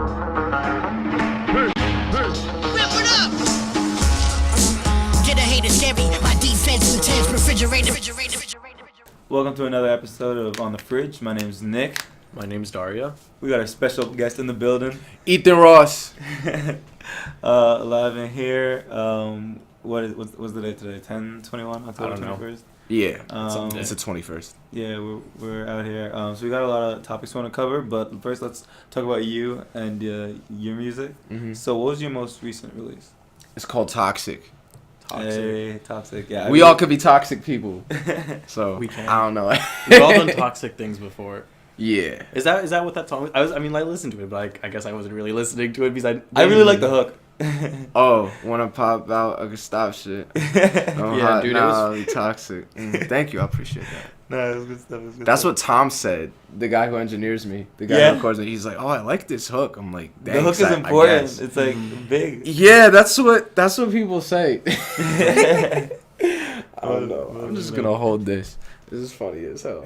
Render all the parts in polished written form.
Welcome to another episode of On the Fridge. My name's Nick. My name's Daria. We got a special guest in the building. Ethan Ross. Live in here. What's the day today? 10/21, October 21st? Yeah, it's the 21st. Yeah, we're out here. So we got a lot of topics we want to cover, but first let's talk about you and your music. Mm-hmm. So what was your most recent release? It's called Toxic. Hey, Toxic. Yeah, we all could be toxic people. So we can. I don't know. We've all done toxic things before. Yeah. Is that what that song was? I listened to it, but I guess I wasn't really listening to it because I really like the hook. Oh, wanna pop out? I can stop shit. Yeah, dude, it was toxic. Thank you, I appreciate that. No, it was good stuff. That's what Tom said. The guy who engineers me, the guy who records me. He's like, "Oh, I like this hook." I'm like, "Thanks." The hook is important. It's like big. Yeah, that's what people say. I don't know. I'm just gonna hold this. This is funny as hell.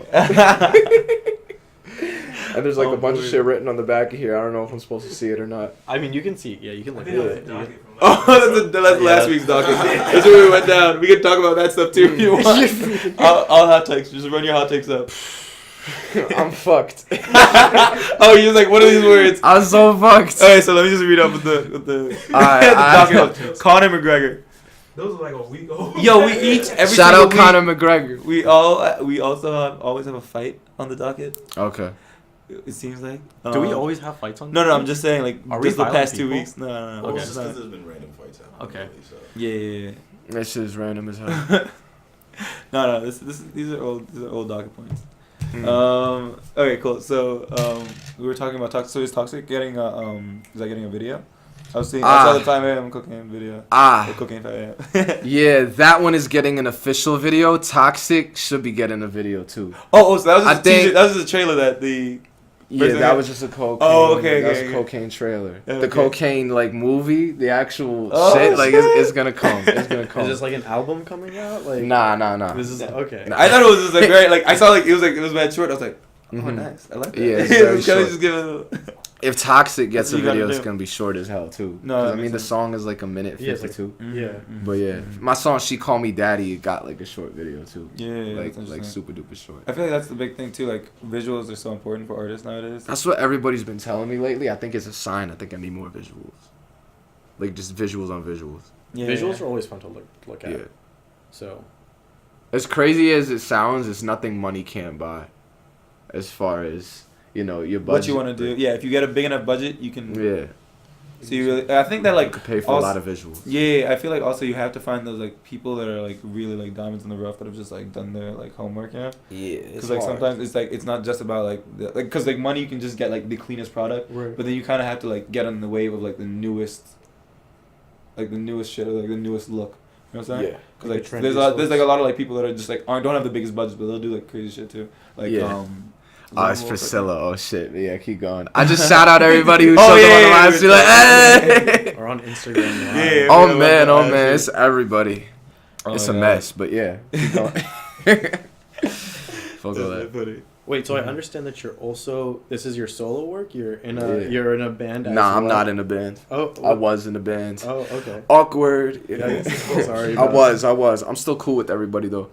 And there's like a bunch of shit written on the back of here. I don't know if I'm supposed to see it or not. I mean, you can see. Yeah, you can look at it. Oh, that's last week's docket. That's where we went down. We can talk about that stuff too if you want. All hot takes. Just run your hot takes up. I'm fucked. Oh, you're like, what are these words? I'm so fucked. Okay, so let me just read up with the docket. Conor McGregor. Those are like a week old. Yo, we each every Shout out week, Conor McGregor. We also always have a fight on the docket. Okay. It seems like. Do we always have fights on? No, I'm just saying like are we just the past people? 2 weeks. No. Well, Okay. just because there's been random fights happening. Okay. Lately, so. Yeah. That shit is random as hell. No. These are old docket points. Okay, cool. So we were talking about Toxic. So is Toxic getting is that getting a video? I saw the 5 a.m. cocaine video. The cocaine 5 a.m. Yeah, that one is getting an official video. Toxic should be getting a video too. So that was just teaser, that was just a trailer that the. Yeah, that was just a cocaine. Oh, okay. That was a cocaine trailer. Okay. The cocaine like movie, the actual shit, like it's gonna come. It's gonna come. Is this like an album coming out? Like Nah. This is okay. Nah. I thought it was just like very like I saw like it was mad short. I was like, oh nice, I like that. Yeah, it's very short. Just give it If Toxic gets a That's what you video, gotta it's do. gonna be short as hell too. No, 'Cause, that I mean makes the sense. song is like a minute 52. Yeah. But yeah, my song "She Called Me Daddy" it got like a short video too. Yeah, like super duper short. I feel like that's the big thing too. Like visuals are so important for artists nowadays. That's what everybody's been telling me lately. I think it's a sign. I think I need more visuals, like just visuals on visuals. Yeah, Visuals are always fun to look at. Yeah. So. As crazy as it sounds, it's nothing money can't buy. As far as your budget. what you want to do. Yeah, if you get a big enough budget, you can. Yeah. So you really, I think that like You could pay for a lot of visuals. Yeah, I feel like also you have to find those like people that are like really like diamonds in the rough that have just like done their like homework, Yeah. Because like sometimes it's like it's not just about like because like money you can just get like the cleanest product, Right. but then you kind of have to like get on the wave of like the newest shit or like the newest look. You know what I'm saying? Yeah. Because Like like the there's trendy like a lot of like people that are just like don't have the biggest budget, but they'll do like crazy shit too. Like Yeah. It's more- Priscilla. Oh shit. Yeah, keep going. I just shout out everybody who Oh, shows yeah, up on the yeah, live. yeah, Be like, hey. Or on Instagram. Yeah. Oh Yeah, man, like that it's everybody. It's a yeah. mess, but yeah. Keep going. Fuck all that. funny. Wait, so I understand that this is your solo work? You're in a band as Nah, I'm well? not in a band. Oh, I was in a band. Oh, okay. Awkward. Yeah, sorry. I was. I'm still cool with everybody though.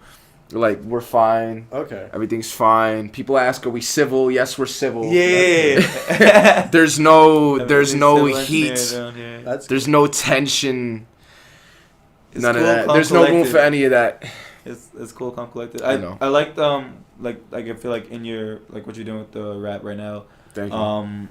Like we're fine. Okay. Everything's fine. People ask, "Are we civil?" Yes, we're civil. Yeah. There's no Civil heat. engineer down here. That's There's no tension. It's None cool, of that. calm, There's no room collected. for any of that. It's cool, calm, collected. I know. I liked like I feel like in your like what you're doing with the rap right now. Thank you.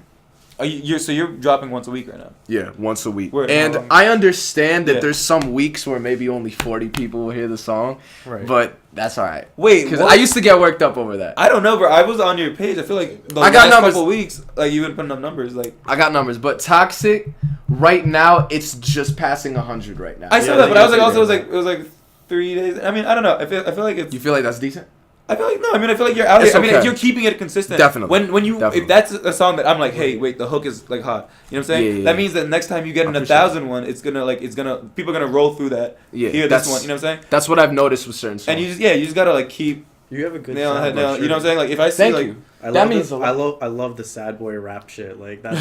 You're dropping once a week right now. Yeah, once a week. Word, And how long? I understand that Yeah. there's some weeks where maybe only 40 people will hear the song, right. but that's all right. Wait, Because what? I used to get worked up over that. I don't know, bro. I was on your page. I feel like the I got last numbers. couple weeks, like you've been putting up numbers. Like I got numbers, but Toxic, right now, it's just passing 100 right now. I saw Yeah, that, but I was like, yeah. also it was like 3 days. I mean, I don't know. I feel like it's. You feel like that's decent? I feel like no. I mean, I feel like you're out It's here. I mean, okay. if you're keeping it consistent. Definitely. When you Definitely. if that's a song that I'm like, hey, wait, the hook is like hot. You know what I'm saying? Yeah. That means that next time you get I in appreciate 1,000 one, it's gonna people are gonna roll through that. Yeah, Hear this one. You know what I'm saying? That's what I've noticed with certain songs. And you just gotta like keep You have a good nail on the head, sound, nail. You know what I'm saying? Like if I see Thank like. you. I That love means the, a lot. I love the sad boy rap shit. Like that.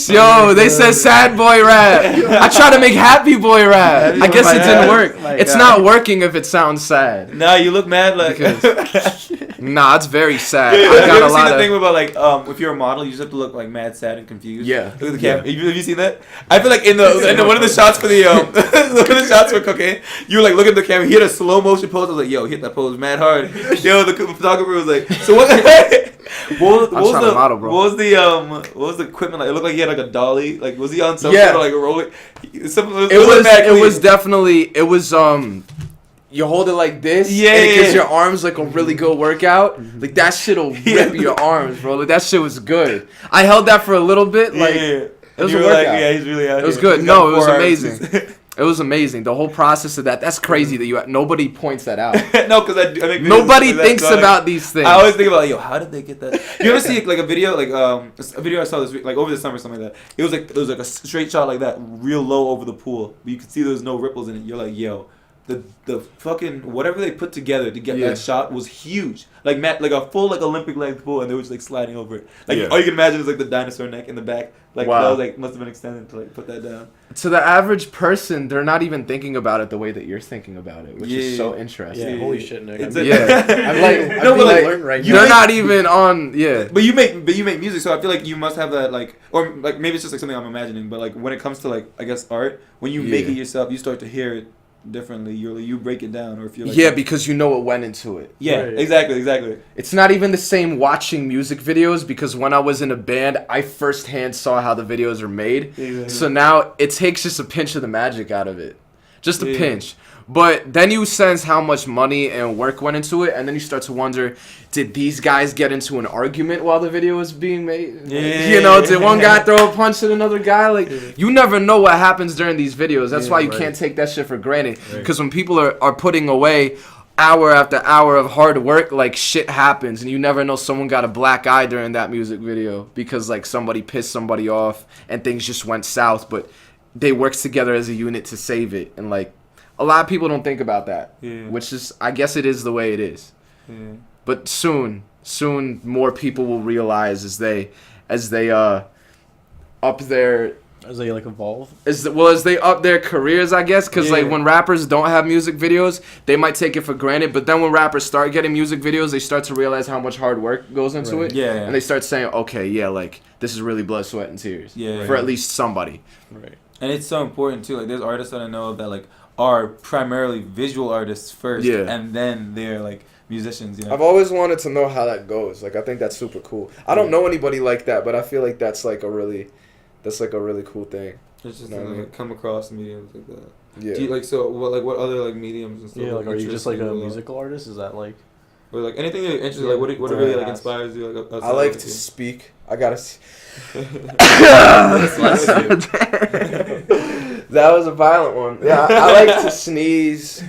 Yo, they said sad boy rap. I tried to make happy boy rap. I guess it didn't work. It's not working if it sounds sad. Nah, you look mad like. Nah, it's very sad. Yeah, I have you got ever a seen lot the of. thing about like if you're a model, you just have to look like mad, sad, and confused. Yeah. Look at the camera. Have you seen that? I feel like in the one of the shots for the one of the shots for cocaine, you were like look at the camera. He hit a slow motion pose. I was like, yo, hit that pose mad hard. Yo, the photographer was like, so what? What was the equipment like? It looked like he had like a dolly. Like was he on some sort of like a rolling? It was definitely you hold it like this, and it gives your arms like a really good workout. Like that shit'll rip your arms, bro. Like that shit was good. I held that for a little bit, like it was a workout. Like, yeah, he's really out. It was good. No, it was amazing. It was amazing. The whole process of that's crazy that nobody points that out. No, because I think nobody thinks about these things. I always think about like, yo, how did they get that? You ever see like a video a video I saw this week, like over the summer or something like that? It was like a straight shot like that, real low over the pool, but you could see there was no ripples in it. You're like, yo, the fucking whatever they put together to get that shot was huge. Like a full like Olympic length pool, and they were just like sliding over it. Like all you can imagine is like the dinosaur neck in the back. Like that was like must have been extended to like put that down. To the average person, they're not even thinking about it the way that you're thinking about it, which is so interesting. Yeah, holy shit, Nick. I'm like you're not even on. Yeah, but you make music, so I feel like you must have that like, or like maybe it's just like something I'm imagining. But like when it comes to like I guess art, when you make it yourself, you start to hear it differently. You break it down, or if you're like because you know what went into it. Yeah, right. Exactly. It's not even the same watching music videos because when I was in a band, I firsthand saw how the videos are made. Exactly. So now it takes just a pinch of the magic out of it, just a pinch. But then you sense how much money and work went into it, and then you start to wonder, did these guys get into an argument while the video was being made? Did one guy throw a punch at another guy? Like, you never know what happens during these videos. That's why you can't take that shit for granted. Because when people are putting away hour after hour of hard work, like, shit happens, and you never know someone got a black eye during that music video because, like, somebody pissed somebody off, and things just went south, but they worked together as a unit to save it, and, like, a lot of people don't think about that, which is, I guess it is the way it is. Yeah. But soon, more people will realize as they up their as they like evolve. As they up their careers, I guess, because like when rappers don't have music videos, they might take it for granted. But then when rappers start getting music videos, they start to realize how much hard work goes into it. Yeah, and they start saying, okay, like this is really blood, sweat, and tears. For at least somebody. Right. And it's so important too. Like there's artists that I know of that like are primarily visual artists first, and then they're like musicians. You know? I've always wanted to know how that goes. Like I think that's super cool. I don't know anybody like that, but I feel like that's like a really cool thing. It's just like come across mediums like that. Yeah. Do you, like so what other like mediums and stuff? Yeah, like are you just like a musical artist? Is that like? Or like anything you're interested like what really like inspires you? Like I like to speak. I gotta. That was a violent one. Yeah, I like to sneeze.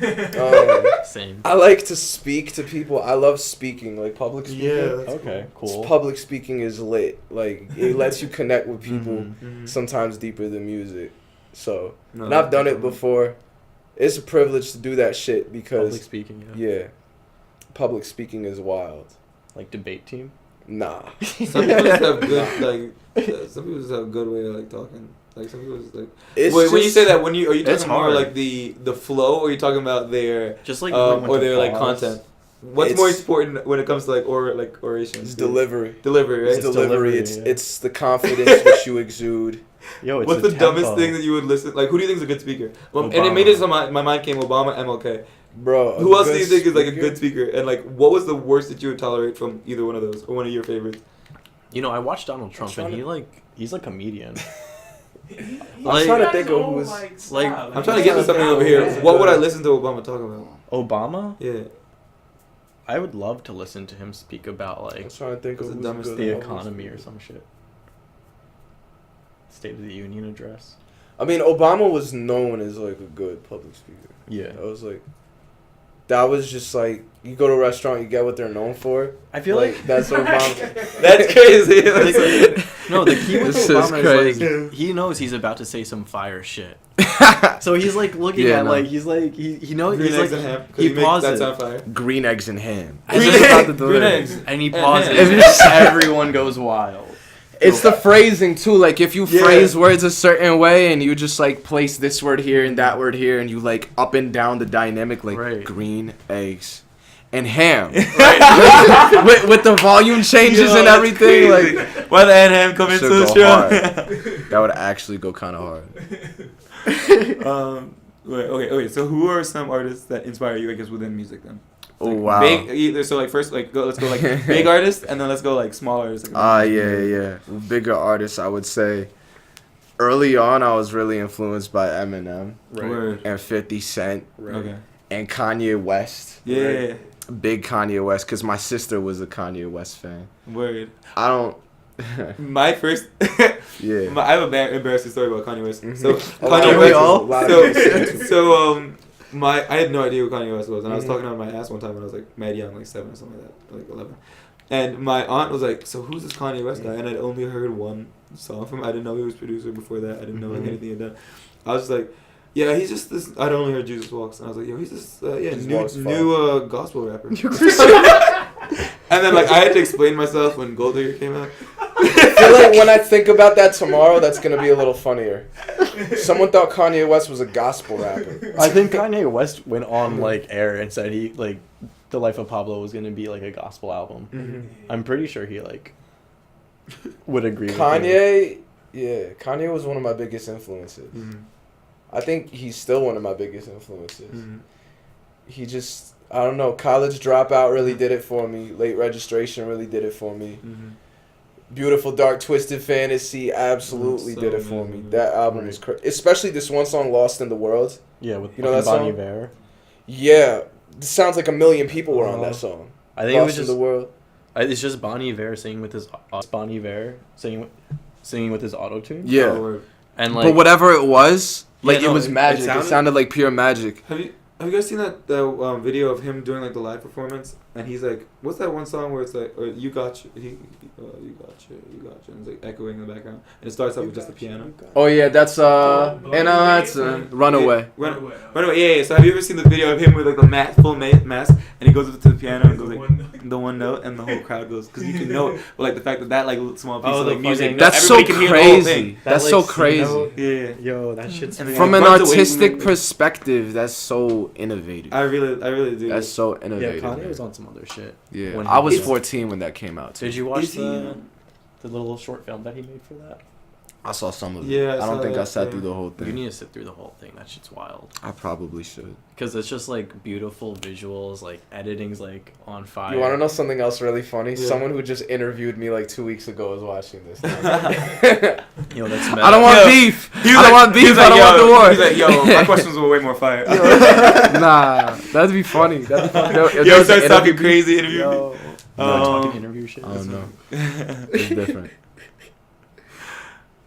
Same. I like to speak to people. I love speaking, like public speaking. Yeah. Okay. Cool. Public speaking is lit. Like it lets you connect with people sometimes deeper than music. So, and I've done it before. It's a privilege to do that shit because public speaking. Yeah. Public speaking is wild. Like debate team. Nah. Some people just have good some people just have a good way of like talking. Like some people just like. When you say that, are you talking more like the flow, or are you talking about their just like or their like content? What's more important when it comes to like oration? It's delivery. Delivery, right? It's delivery. It's the confidence which you exude. Yo, what's the dumbest thing that you would listen? Like, who do you think is a good speaker? Well, and it made it so my mind came Obama, MLK. Bro, who else do you think is like a good speaker? And like, what was the worst that you would tolerate from either one of those, or one of your favorites? You know, I watched Donald Trump, and he's a comedian. I'm trying to think of who's like. I'm trying to get to something over here. What would I listen to Obama talk about? Obama? Yeah. I would love to listen to him speak about like. I'm trying to think of the economy or some shit. State of the Union address. I mean, Obama was known as like a good public speaker. Yeah. that was just like, you go to a restaurant, you get what they're known for. I feel like that's what Obama. That's crazy. No, the key with This is Obama crazy. is like, he knows he's about to say some fire shit. So he's like looking at like he's like he knows Green he's eggs like and ham. he pauses. That's on fire. Green eggs and ham. Green eggs. And he And pauses. ham. Everyone goes wild. It's the phrasing too. Like if you phrase words a certain way and you just like place this word here and that word here and you like up and down the dynamic, like green eggs and ham, with the volume changes and everything. Crazy. Like why the ham come into the show? That would actually go kind of hard. Okay. So who are some artists that inspire you? I guess within music then. Oh Like wow. Big, either so like first like let's go like big artists and then let's go like small artists. Like, Yeah. Bigger artists, I would say. Early on, I was really influenced by Eminem and 50 Cent Okay. and Kanye West. Yeah. Right? Big Kanye West, because my sister was a Kanye West fan. Word. I don't. My first. Yeah. I have a embarrassing story about Kanye West. So Kanye West. I had no idea who Kanye West was, and I was talking on my ass one time when I was like mad young, like 7 or something like that, like 11. And my aunt was like, "So who's this Kanye West guy?" And I'd only heard one song from him. I didn't know he was producer before that. I didn't know like anything he had done. I was just like, "Yeah, he's just this." I'd only heard Jesus Walks, and I was like, "Yo, he's this new gospel rapper." And then like I had to explain myself when Gold Digger came out. I feel like when I think about that tomorrow, that's gonna be a little funnier. Someone thought Kanye West was a gospel rapper. I think Kanye West went on like air and said he like The Life of Pablo was gonna be like a gospel album. Mm-hmm. I'm pretty sure he like would agree. Kanye was one of my biggest influences. Mm-hmm. I think he's still one of my biggest influences. Mm-hmm. He just, I don't know, College Dropout really did it for me. Late Registration really did it for me. Mm-hmm. Beautiful Dark Twisted Fantasy absolutely did it for me. That album is crazy. Especially this one song, Lost in the World. Yeah, with you know that Bonnie song? Bear. Yeah. It sounds like a million people were on that song. I think Lost it was just in the World. It's just Bonnie Bear singing with his singing with his auto tune. Yeah. And like, but whatever it was, like it was it magic. It sounded like pure magic. Have you guys seen that video of him doing like the live performance? And he's like, what's that one song where it's like, or you got you, you got you, and it's like echoing in the background, and it starts out with just the piano. Oh yeah, that's that's Runaway. Runaway. Yeah. So have you ever seen the video of him with like the full mask, and he goes up to the piano and goes like the one note, and the whole crowd goes because you can know it, but like the fact that like small piece of like music, that's so everybody can hear the whole thing. crazy. That's so crazy. Yeah. Yo, that shit's from an artistic perspective. That's so innovative. I really do. That's so innovative. Yeah, Kanye was on some other shit. Yeah, I was 14 when that came out. Too. Did you watch the little short film that he made for that? I saw some of it. Yeah, I don't think I sat through the whole thing. You need to sit through the whole thing. That shit's wild. I probably should. Because it's just like beautiful visuals, like editing's like on fire. You want to know something else really funny? Yeah. Someone who just interviewed me like 2 weeks ago was watching this. Yo, that's meta. I don't want beef. I don't want beef. I don't want the war. He's like, yo, my questions were way more fire. Nah, that'd be funny. That'd be funny. Yo, starts talking crazy interview. Yo, talking interview shit. I don't know. It's different.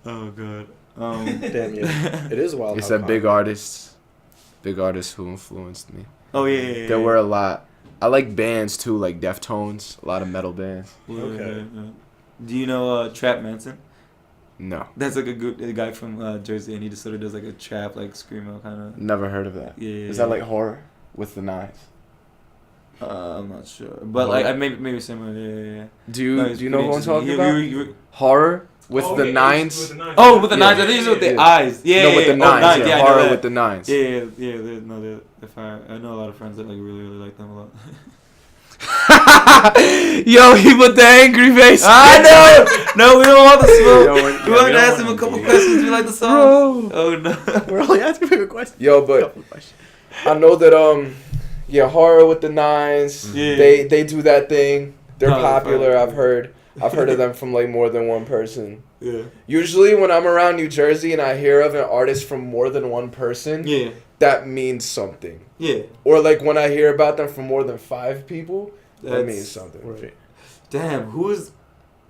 Oh god. Damn, yeah. It is wild. It's a big artists who influenced me. Oh yeah. There were a lot. I like bands too, like Deftones. A lot of metal bands. Okay. Do you know Trap Manson? No. That's like a guy from Jersey, and he just sort of does like a trap, like screamo kind of. Never heard of that. Yeah. Is that like horror with the knives? I'm not sure, but like I maybe similar. Yeah. Do you know what I'm talking about? Horror with the nines. Oh, with the nines. I think it's with the eyes. Yeah. No, with the nines. Yeah, horror with the nines. Yeah. They're fire. I know a lot of friends that like really like them a lot. Yo, he put the angry face. I know. No, we don't want the smoke. We wanted to ask him a couple questions. We like the song. Oh no. We're only asking him a question. Yo, but I know that yeah, horror with the nines. Yeah. They do that thing. They're popular. I've heard of them from like more than one person. Yeah. Usually when I'm around New Jersey and I hear of an artist from more than one person, Yeah. that means something. Yeah. Or like when I hear about them from more than 5 people, that means something. Right. Damn, who is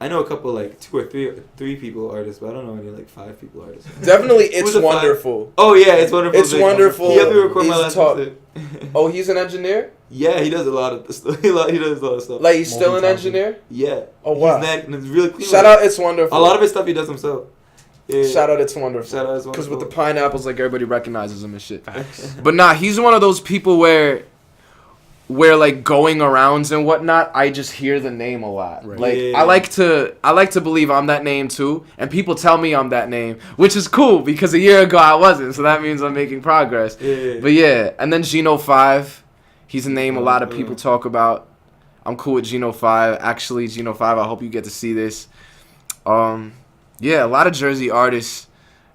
I know a couple like 2 or 3 people artists, but I don't know any like 5 people artists. Definitely, Who's It's the 5? Wonderful. Oh yeah, It's Wonderful. It's Wonderful. He helped me record my He's last top. episode. Oh, he's an engineer. Yeah, he does a lot of stuff. He does a lot of stuff. Like he's still an Multitasking. engineer. Yeah. Oh wow. And it's really clean. Shout out, It's Wonderful. A lot of his stuff he does himself. Yeah. Shout out, It's Wonderful. Shout out, It's Because Wonderful. with the pineapples, like everybody recognizes him and shit. But nah, he's one of those people where like going arounds and whatnot, I just hear the name a lot. Right. Like Yeah. I like to believe I'm that name too, and people tell me I'm that name, which is cool because a year ago I wasn't, so that means I'm making progress. Yeah. But yeah, and then Geno 5, he's a name a lot of people talk about. I'm cool with Geno 5. Actually, Geno 5, I hope you get to see this. Yeah, a lot of Jersey artists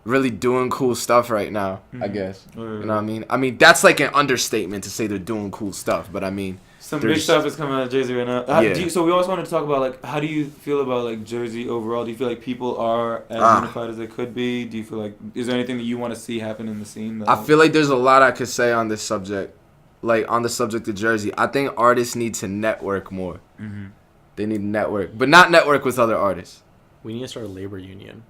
really doing cool stuff right now, I guess. You know what I mean? I mean, that's like an understatement to say they're doing cool stuff, but I mean, Some there's- big stuff is coming out of Jersey right now. Yeah. So we also wanted to talk about like how do you feel about like Jersey overall? Do you feel like people are as unified as they could be? Do you feel like is there anything that you want to see happen in the scene? That, I feel like there's a lot I could say on this subject. Like on the subject of Jersey, I think artists need to network more. Mm-hmm. They need to network, but not network with other artists. We need to start a labor union.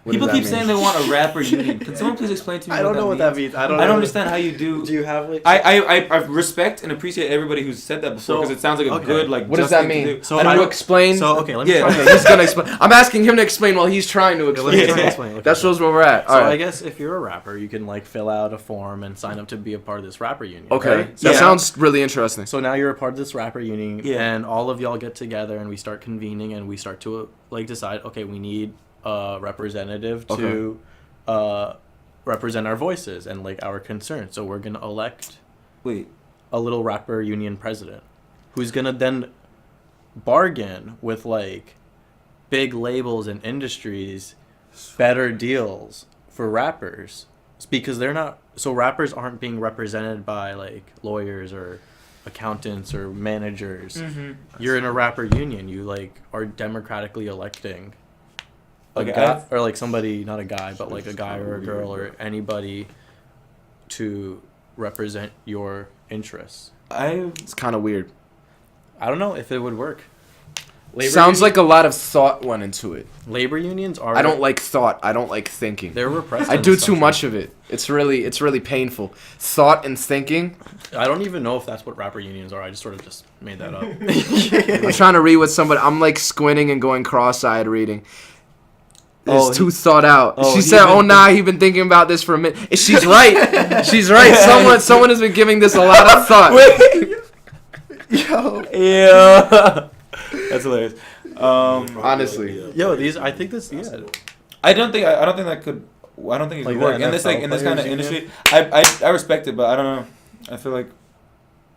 What People does that keep mean? saying they want a rapper union. Can someone please explain to me? I don't know what that means. I don't understand how you do. Do you have like? I respect and appreciate everybody who's said that before So- because it sounds like a okay. good like. What does just that thing to mean? do. So Can I you don't- explain? So okay, let me Yeah. try. Okay, he's gonna explain. I'm asking him to explain while he's trying to Okay, let me explain. try to explain. Okay. That shows where we're at. So All I right. guess if you're a rapper, you can like fill out a form and sign up to be a part of this rapper union. Okay, right? that Yeah. sounds really interesting. So now you're a part of this rapper union, Yeah. and all of y'all get together and we start convening and we start to like decide. Okay, we need a representative to represent our voices and like our concerns. So we're gonna elect Wait. a little rapper union president, who's gonna then bargain with like big labels and industries better deals for rappers because they're not so rappers aren't being represented by like lawyers or accountants or managers. Mm-hmm. You're in a rapper union, you like are democratically electing a Okay, guy or like somebody, not a guy but like a guy or a girl or anybody to represent your interests. It's kind of weird. I don't know if it would work. Sounds like a lot of thought went into it. Labor unions are. I don't like thought. I don't like thinking. They're repressed. I in do this too country. much of it. It's really painful. Thought and thinking. I don't even know if that's what rapper unions are. I just sort of just made that up. I'm trying to read what somebody. I'm like squinting and going cross-eyed reading. It's too thought out. Oh, She he said, been "Oh nah, he been thinking about this for a minute." And she's right. She's right. Someone has been giving this a lot of thought. Yo. Yeah. That's hilarious. Honestly. Yo, these. I think this. Yeah. I don't think that could. I don't think it Like could the work in this NFL in this kind of players industry. I respect it, but I don't know. I feel like.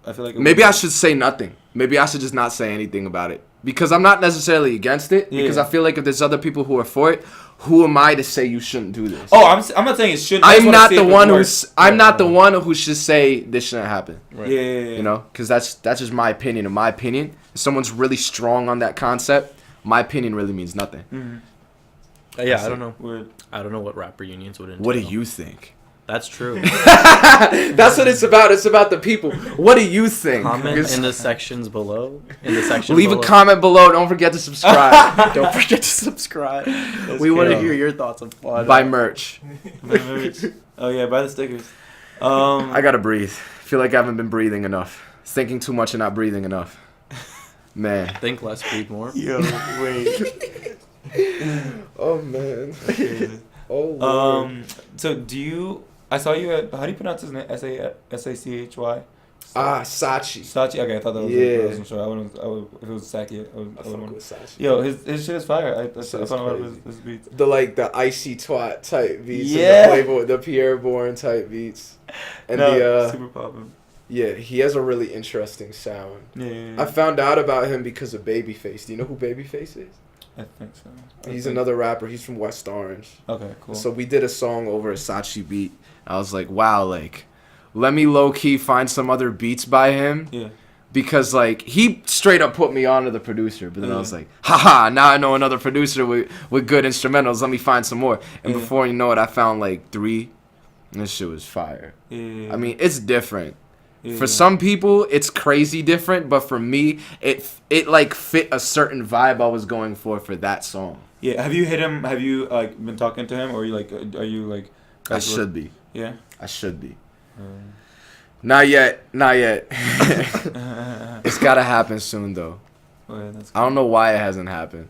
It Maybe would- I should say nothing. Maybe I should just not say anything about it. Because I'm not necessarily against it. Because Yeah. I feel like if there's other people who are for it, who am I to say you shouldn't do this? Oh, I'm not saying it shouldn't. I just I'm wanna not see the if it one works. who's I'm not the one who should say this shouldn't happen. Right. Yeah. You know, because that's just my opinion. In my opinion, if someone's really strong on that concept, my opinion really means nothing. Mm-hmm. Yeah. I don't know. Weird. I don't know what rapper unions would entail. What do you think? That's true. That's what it's about. It's about the people. What do you think? Comment It's- in the sections below. In the section. Leave below. a comment below. Don't forget to subscribe. Don't forget to subscribe. We want to hear your thoughts on Buy merch. Oh yeah, buy the stickers. I gotta breathe. Feel like I haven't been breathing enough. Thinking too much and not breathing enough. Man. Think less, breathe more. Yo, wait. Oh man. Oh. So do you? I saw you at. How do you pronounce his name? Sachy. Sachi. Sachi. Okay, I thought that was. Yeah. I wasn't sure. If it was Saki. I fuck with Sachi. Yo, his shit is fire. I Shit found is out about crazy. his beats. The icy twat type beats. Yeah. And the Playboy, the Pierre Bourne type beats. And super poppin'. yeah, he has a really interesting sound. Yeah. I found out about him because of Babyface. Do you know who Babyface is? I think so. He's another rapper. He's from West Orange. Okay, cool. So we did a song over a Sachi beat. I was like, wow, like, let me low key find some other beats by him. Yeah. Because like he straight up put me on to the producer, but then I was like, haha, now I know another producer with good instrumentals. Let me find some more. And Yeah. before you know it, I found like 3. And this shit was fire. Yeah. I mean, it's different. Yeah. For some people, it's crazy different, but for me, it like fit a certain vibe I was going for that song. Yeah. Have you hit him? Have you like been talking to him, or are you like? I should be. Yeah. I should be. Not yet. It's gotta happen soon though. Oh, yeah, I don't know why it hasn't happened.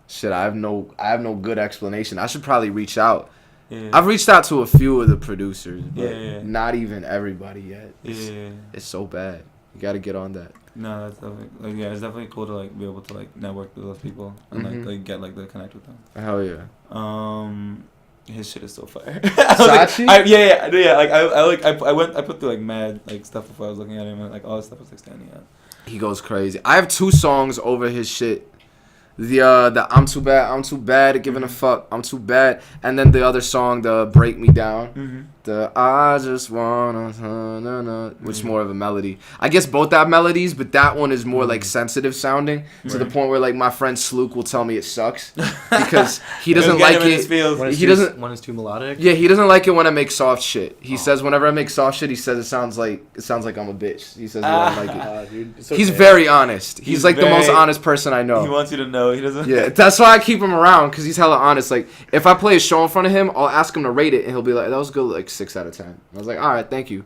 Shit, I have no good explanation. I should probably reach out. Yeah. I've reached out to a few of the producers, but Yeah. not even everybody yet. Yeah. It's so bad. You gotta get on that. No, that's definitely it's definitely cool to like be able to like network with those people and like get like the connect with them. Hell yeah. His shit is so fire. Sachi? Yeah. Like I put through like mad like stuff before I was looking at him, and like all this stuff was like standing out. He goes crazy. I have 2 songs over his shit. The I'm too bad at giving a fuck, I'm too bad, and then the other song, the Break Me Down, the I just wanna, which more of a melody. I guess both have melodies, but that one is more like sensitive sounding to the point where like my friend Slook will tell me it sucks because he doesn't like it. He doesn't. One is too melodic. Yeah, he doesn't like it when I make soft shit. He says whenever I make soft shit, he says it sounds like I'm a bitch. He says he doesn't like it. Dude, it's He's okay. very honest. He's like the most very- honest person I know. He wants you to know he doesn't. Yeah, that's why I keep him around, because he's hella honest. Like, if I play a show in front of him, I'll ask him to rate it, and he'll be like, that was good, like 6 out of 10. I was like, all right, thank you.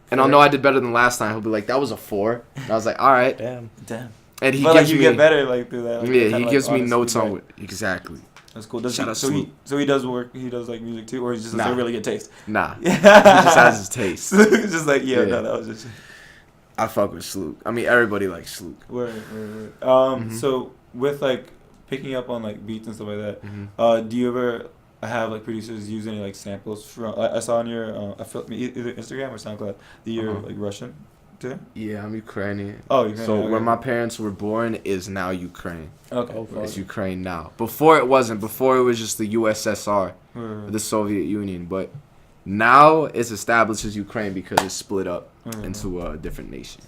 And I'll know I did better than last time. He'll be like, that was a 4. And I was like, all right. Damn. And he But gives like you me, get better like through that. Like, yeah, kinda, he like, gives me honest notes on feedback. exactly. That's cool. Does Shout he, out so Sloop. he does work. He does like music too, or he just has Nah. a really good taste. Nah, he Yeah. just has his taste. It's just like Yeah. no, that was just. I fuck with Slook. I mean, everybody likes Slook. Word. So with like picking up on like beats and stuff like that, do you ever have like producers use any like samples from? I saw on your I felt either Instagram or SoundCloud that you're like Russian too. Yeah, I'm Ukrainian. Oh, Ukrainian. So okay. where my parents were born is now Ukraine. Okay. Oh, fuck. It's Ukraine now. Before it wasn't. Before it was just the USSR, Word. the Soviet Union. But now it's established as Ukraine because it's split up into different nations.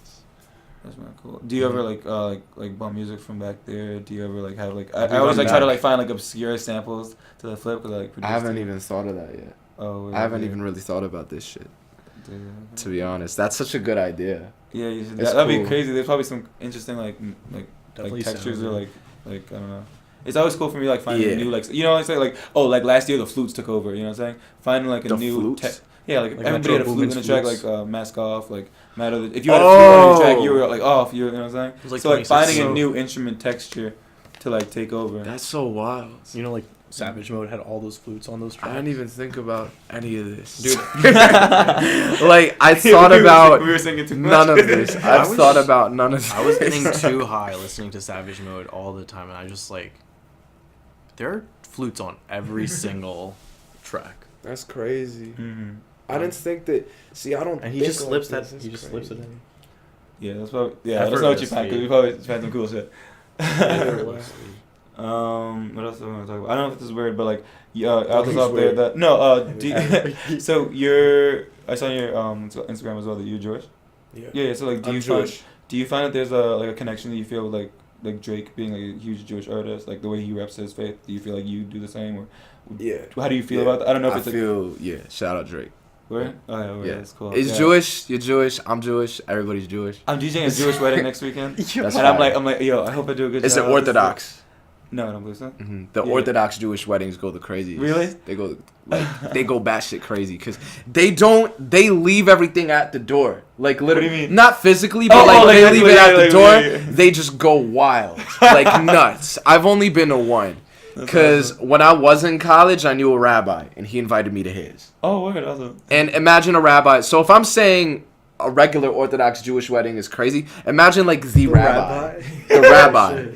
That's not cool. Do you ever like bump music from back there? Do you ever like have like I always like try to like find like obscure samples to the flip because I like I produce haven't it. even thought of that yet. Oh, I haven't even really thought about this shit, to be honest. That's such a good idea. Yeah, you should, It's that'd be cool. crazy. There's probably some interesting like Definitely textures sound or good. like I don't know. It's always cool for me like finding Yeah. new like like say like oh like last year the flutes took over. You know what I'm saying? Finding like a The new flutes? yeah, like Like everybody had a Metro flute in the Boomin's track, flutes. like Mask Off, like Matter. If you had a flute on your track, you were like off. You know what I'm saying? was like so like finding 26. a new instrument texture to like take over. That's so wild. You know, like Savage Mode had all those flutes on those tracks. I didn't even think about any of this. Dude. Like, I thought about we were singing too much. none of this. I I've was- thought about none of this. I was getting too high listening to Savage Mode all the time, and I just like, there are flutes on every single track, That's crazy. Mm-hmm. I didn't think that. See, I don't. and he think just like slips this. that. It's He just slips it crazy. in. Yeah, that's probably that's not what you Effortlessly. found because we probably found some cool shit. Effortlessly. What else do I want to talk about? I don't know if this is weird, but like, out Nothing's out there weird. that so you're I saw on your Instagram as well that you're Jewish. Yeah. So like, do I'm you Jewish. find that there's a connection that you feel with like Drake being like a huge Jewish artist, like the way he reps his faith? Do you feel like you do the same, or Yeah. how do you feel about that? I don't know if I it's feel Shout out Drake. word. Oh yeah, word. Yeah. That's cool. It's Yeah. Jewish. You're Jewish. I'm Jewish. Everybody's Jewish. I'm DJing a Jewish wedding next weekend, That's and fire. I'm like, yo, I hope I do a good It's job. an Orthodox. No, I don't believe so. The Yeah. Orthodox Jewish weddings go the craziest. Really? They go they go batshit crazy because they leave everything at the door. Like literally, What do you mean? not physically, but Oh, like they leave it at the like, door. yeah. They just go wild, like nuts. I've only been to one because when I was in college, I knew a rabbi and he invited me to his. Oh, word. Awesome. And imagine a rabbi. So if I'm saying a regular Orthodox Jewish wedding is crazy, imagine like the rabbi. The rabbi.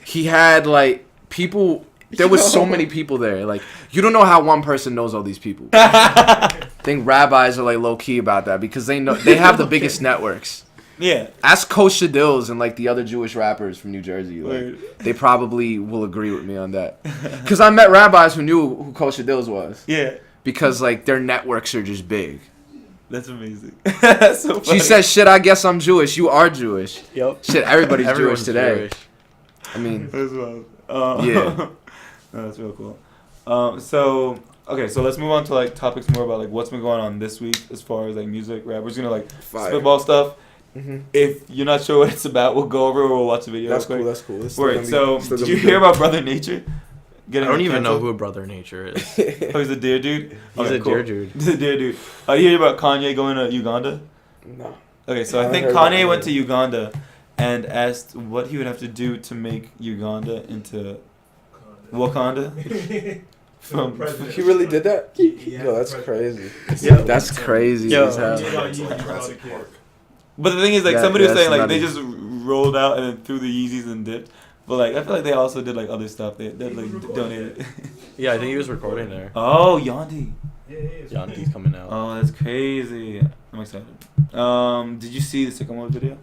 He had like people. There was so many people there. Like you don't know how one person knows all these people. I think rabbis are like low key about that because they have the biggest networks. Yeah. Ask Coach Shadills and like the other Jewish rappers from New Jersey. Like, Word. they probably will agree with me on that. Because I met rabbis who knew who Coach Shadills was. Yeah. Because like their networks are just big. That's amazing. That's so funny. She says, "Shit, I guess I'm Jewish. You are Jewish." Yep. Shit, everybody's Everyone's Jewish today. Jewish. I mean, As well. yeah. No, that's real cool. So Okay, so let's move on to like topics more about like what's been going on this week as far as like music, rap. We're just gonna like spitball stuff. If you're not sure what it's about, we'll go over or we'll watch the video. That's cool. That's cool. Wait, so did you hear about Brother Nature? I don't even know who Brother Nature is. Oh, he's a dear dude. He's a dear dude. He's a dear dude. You hear about Kanye going to Uganda? No. Okay, so I think Kanye went to Uganda and asked what he would have to do to make Uganda into Wakanda. He really did that? Yeah, Yo, that's crazy. Yeah. That's crazy. Yo. as hell. But the thing is, like, Yeah, somebody was that's saying, like, nutty. they just rolled out and then threw the Yeezys and dipped. But, like, I feel like they also did, like, other stuff. They like, donated. Yeah, I think he was recording there. Oh, Yandi. Yandi's coming out. Oh, that's crazy. I'm excited. Did you see the Sicko Mode video?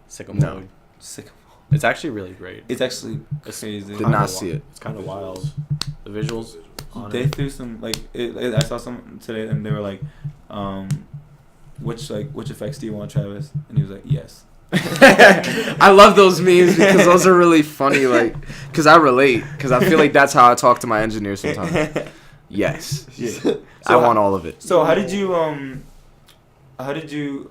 Sicko No. Mode. Sicko. It's actually really great. It's actually crazy. Did not see it. It's kind of wild. The visuals on They it. threw some, like, I saw some today and they were like, which effects do you want, Travis? And he was like, yes. I love those memes because those are really funny. Like, because I relate. Because I feel like that's how I talk to my engineer sometimes. Yes. Yeah. I want all of it. So how did you